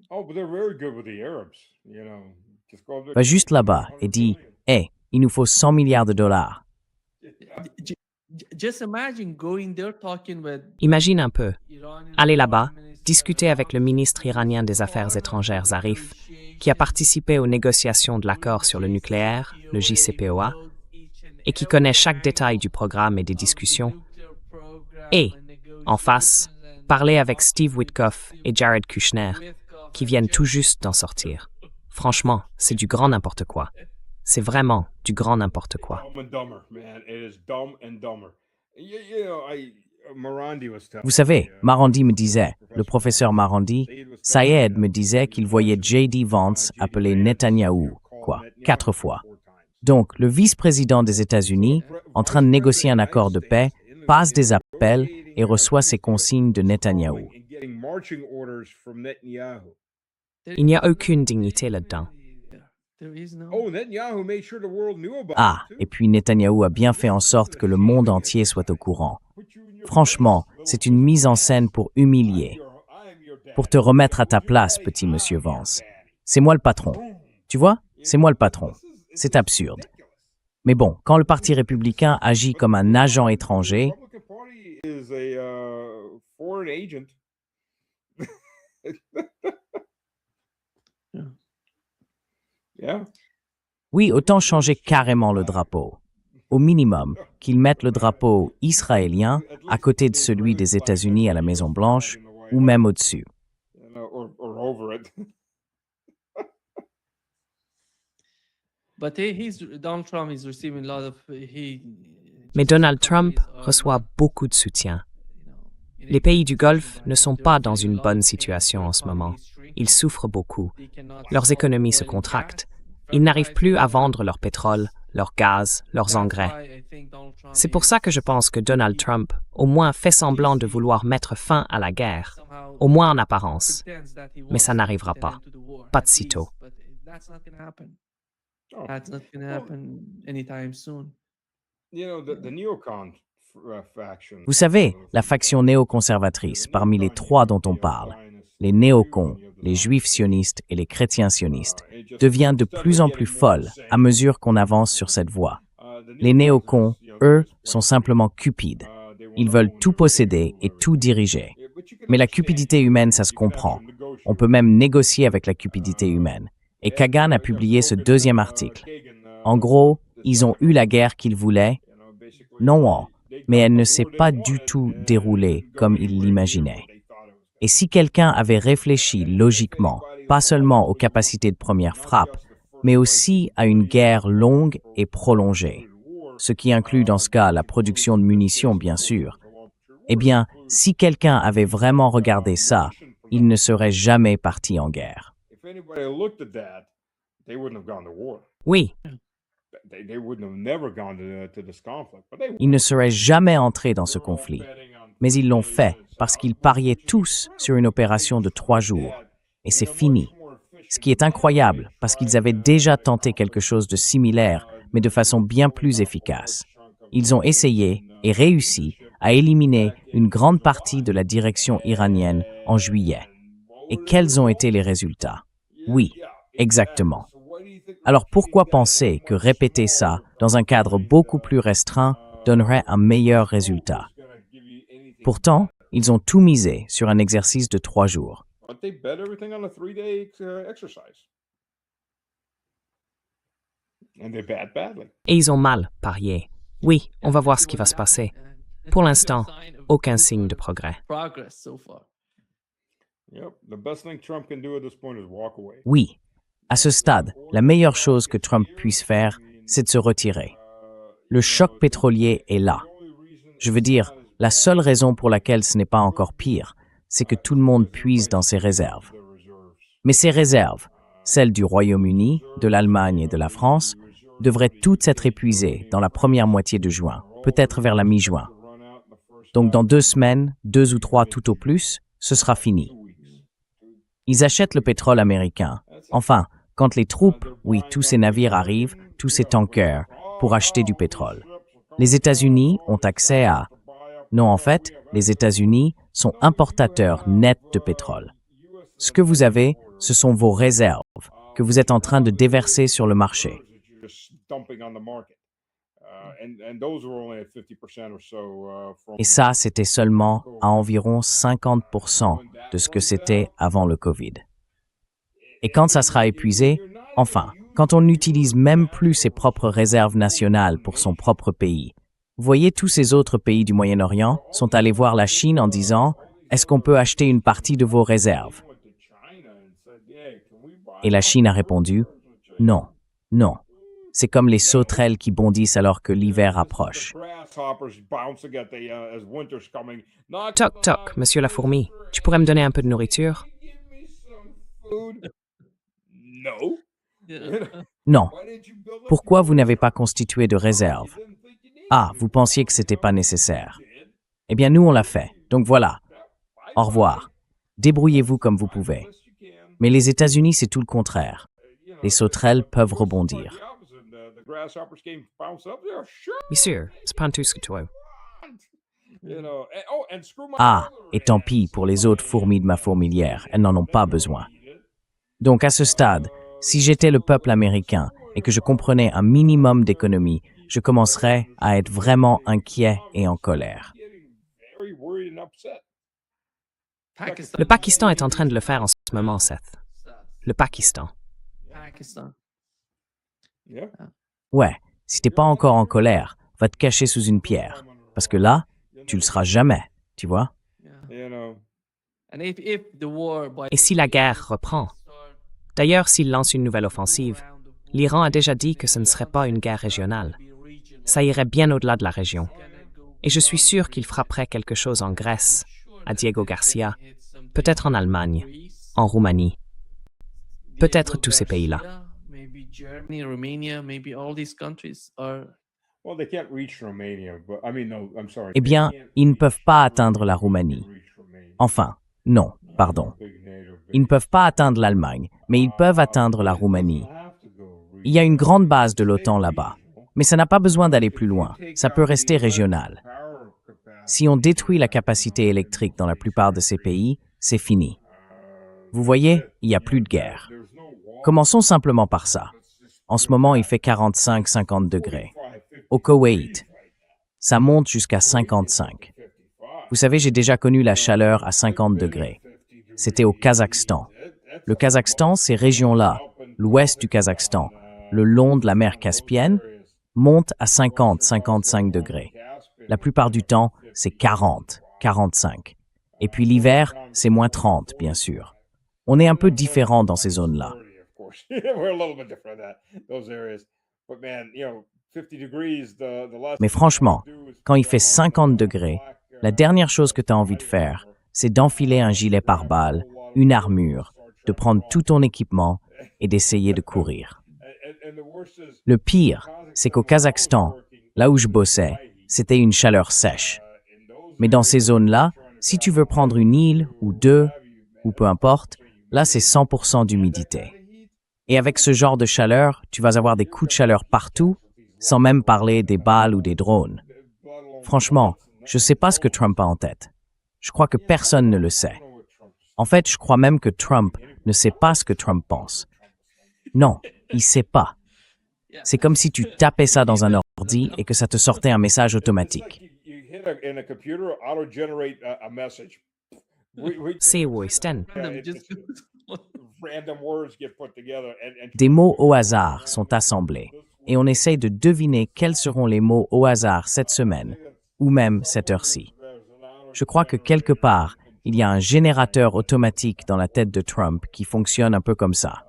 Oh, but they're very good with the Arabs, you know. Just go there. Va juste là-bas et dis, « Hey, il nous faut $100 milliards. Imagine un peu. Allez là-bas, discuter avec le ministre iranien des Affaires étrangères Zarif, qui a participé aux négociations de l'accord sur le nucléaire, le JCPOA, et qui connaît chaque détail du programme et des discussions. Et, en face, parler avec Steve Witkoff et Jared Kushner, qui viennent tout juste d'en sortir. Franchement, c'est du grand n'importe quoi. C'est vraiment du grand n'importe quoi. Dumb and dumber, man. It is dumb and dumber. You know, Morandi was telling Vous savez, Marandi me disait, le professeur Marandi, Saïed me disait qu'il voyait J.D. Vance appeler Netanyahou, 4 fois. Donc, le vice-président des États-Unis, en train de négocier un accord de paix, passe des appels et reçoit ses consignes de Netanyahou. Il n'y a aucune dignité là-dedans. Ah, et puis Netanyahou a bien fait en sorte que le monde entier soit au courant. Franchement, c'est une mise en scène pour humilier. Pour te remettre à ta place, petit monsieur Vance. C'est moi le patron. Tu vois? C'est moi le patron. C'est absurde. Mais bon, quand le Parti républicain agit comme un agent étranger, oui, autant changer carrément le drapeau. Au minimum, qu'ils mettent le drapeau israélien à côté de celui des États-Unis à la Maison-Blanche, ou même au-dessus. Mais Donald Trump reçoit beaucoup de soutien. Les pays du Golfe ne sont pas dans une bonne situation en ce moment. Ils souffrent beaucoup. Leurs économies se contractent. Ils n'arrivent plus à vendre leur pétrole, leur gaz, leurs engrais. C'est pour ça que je pense que Donald Trump, au moins, fait semblant de vouloir mettre fin à la guerre, au moins en apparence. Mais ça n'arrivera pas. Pas de sitôt. Vous savez, la faction néoconservatrice, parmi les trois dont on parle, les néocons, les juifs sionistes et les chrétiens sionistes, devient de plus en plus folle à mesure qu'on avance sur cette voie. Les néocons, eux, sont simplement cupides. Ils veulent tout posséder et tout diriger. Mais la cupidité humaine, ça se comprend. On peut même négocier avec la cupidité humaine. Et Kagan a publié ce deuxième article. En gros, ils ont eu la guerre qu'ils voulaient. Non, mais elle ne s'est pas du tout déroulée comme ils l'imaginaient. Et si quelqu'un avait réfléchi logiquement, pas seulement aux capacités de première frappe, mais aussi à une guerre longue et prolongée, ce qui inclut dans ce cas la production de munitions, bien sûr, eh bien, si quelqu'un avait vraiment regardé ça, il ne serait jamais parti en guerre. Oui, ils ne seraient jamais entrés dans ce conflit. Mais ils l'ont fait parce qu'ils pariaient tous sur une opération de 3 jours. Et c'est fini. Ce qui est incroyable, parce qu'ils avaient déjà tenté quelque chose de similaire, mais de façon bien plus efficace. Ils ont essayé et réussi à éliminer une grande partie de la direction iranienne en juillet. Et quels ont été les résultats? Oui, exactement. Alors pourquoi penser que répéter ça dans un cadre beaucoup plus restreint donnerait un meilleur résultat? Pourtant, ils ont tout misé sur un exercice de 3 jours. Et ils ont mal parié. Oui, on va voir ce qui va se passer. Pour l'instant, aucun signe de progrès. Oui, à ce stade, la meilleure chose que Trump puisse faire, c'est de se retirer. Le choc pétrolier est là. Je veux dire, la seule raison pour laquelle ce n'est pas encore pire, c'est que tout le monde puise dans ses réserves. Mais ces réserves, celles du Royaume-Uni, de l'Allemagne et de la France, devraient toutes s'être épuisées dans la première moitié de juin, peut-être vers la mi-juin. Donc dans 2 semaines, 2 ou 3 tout au plus, ce sera fini. Ils achètent le pétrole américain. Enfin, quand les troupes, oui, tous ces navires arrivent, tous ces tankers, pour acheter du pétrole. Les États-Unis ont accès à... Non, en fait, les États-Unis sont importateurs nets de pétrole. Ce que vous avez, ce sont vos réserves que vous êtes en train de déverser sur le marché. Et ça, c'était seulement à environ 50% de ce que c'était avant le Covid. Et quand ça sera épuisé, enfin, quand on n'utilise même plus ses propres réserves nationales pour son propre pays, vous voyez, tous ces autres pays du Moyen-Orient sont allés voir la Chine en disant « Est-ce qu'on peut acheter une partie de vos réserves ?» Et la Chine a répondu « Non, non. C'est comme les sauterelles qui bondissent alors que l'hiver approche. » Toc, toc, monsieur la fourmi, tu pourrais me donner un peu de nourriture? Non. Pourquoi vous n'avez pas constitué de réserve? Ah, vous pensiez que c'était pas nécessaire. Eh bien, nous, on l'a fait. Donc voilà. Au revoir. Débrouillez-vous comme vous pouvez. Mais les États-Unis, c'est tout le contraire. Les sauterelles peuvent rebondir. Bien sûr, c'est pas tout ce que tu veux. Ah, et tant pis pour les autres fourmis de ma fourmilière, elles n'en ont pas besoin. Donc à ce stade, si j'étais le peuple américain et que je comprenais un minimum d'économie, je commencerais à être vraiment inquiet et en colère. Le Pakistan est en train de le faire en ce moment, Seth. Le Pakistan. Ouais, si t'es pas encore en colère, va te cacher sous une pierre. Parce que là, tu le seras jamais, tu vois? Et si la guerre reprend? D'ailleurs, s'il lance une nouvelle offensive, l'Iran a déjà dit que ce ne serait pas une guerre régionale. Ça irait bien au-delà de la région. Et je suis sûr qu'il frapperait quelque chose en Grèce, à Diego Garcia, peut-être en Allemagne, en Roumanie, peut-être tous ces pays-là. Eh bien, ils ne peuvent pas atteindre la Roumanie. Enfin, non, pardon. Ils ne peuvent pas atteindre l'Allemagne, mais ils peuvent atteindre la Roumanie. Il y a une grande base de l'OTAN là-bas, mais ça n'a pas besoin d'aller plus loin. Ça peut rester régional. Si on détruit la capacité électrique dans la plupart de ces pays, c'est fini. Vous voyez, il n'y a plus de guerre. Commençons simplement par ça. En ce moment, il fait 45-50 degrés. Au Koweït, ça monte jusqu'à 55. Vous savez, j'ai déjà connu la chaleur à 50 degrés. C'était au Kazakhstan. Le Kazakhstan, ces régions-là, l'ouest du Kazakhstan, le long de la mer Caspienne, monte à 50-55 degrés. La plupart du temps, c'est 40-45. Et puis l'hiver, c'est moins 30, bien sûr. On est un peu différent dans ces zones-là. Mais franchement, quand il fait 50 degrés, la dernière chose que tu as envie de faire, c'est d'enfiler un gilet pare-balles, une armure, de prendre tout ton équipement et d'essayer de courir. Le pire, c'est qu'au Kazakhstan, là où je bossais, c'était une chaleur sèche. Mais dans ces zones-là, si tu veux prendre une île ou deux, ou peu importe, là c'est 100% d'humidité. Et avec ce genre de chaleur, tu vas avoir des coups de chaleur partout, sans même parler des balles ou des drones. Franchement, je ne sais pas ce que Trump a en tête. Je crois que personne ne le sait. En fait, je crois même que Trump ne sait pas ce que Trump pense. Non, il ne sait pas. C'est comme si tu tapais ça dans un ordi et que ça te sortait un message automatique. C'est Western. Des mots au hasard sont assemblés et on essaye de deviner quels seront les mots au hasard cette semaine ou même cette heure-ci. Je crois que quelque part, il y a un générateur automatique dans la tête de Trump qui fonctionne un peu comme ça.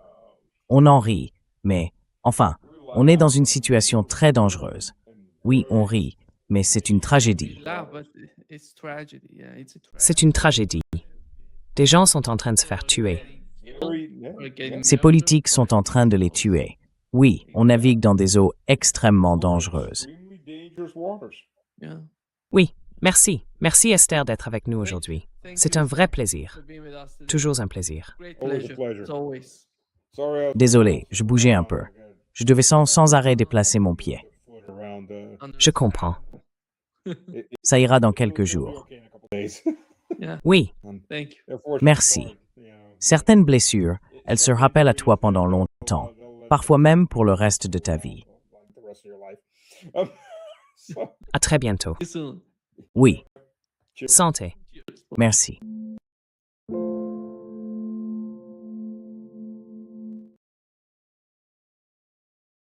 On en rit, mais enfin, on est dans une situation très dangereuse. Oui, on rit, mais c'est une tragédie. C'est une tragédie. Des gens sont en train de se faire tuer. Ces politiques sont en train de les tuer. Oui, on navigue dans des eaux extrêmement dangereuses. Oui, merci. Merci Esther d'être avec nous aujourd'hui. C'est un vrai plaisir. Toujours un plaisir. Désolé, je bougeais un peu. Je devais sans arrêt déplacer mon pied. Je comprends. Ça ira dans quelques jours. Oui, Merci. Certaines blessures, elles se rappellent à toi pendant longtemps, parfois même pour le reste de ta vie. à très bientôt. Oui, Santé. merci.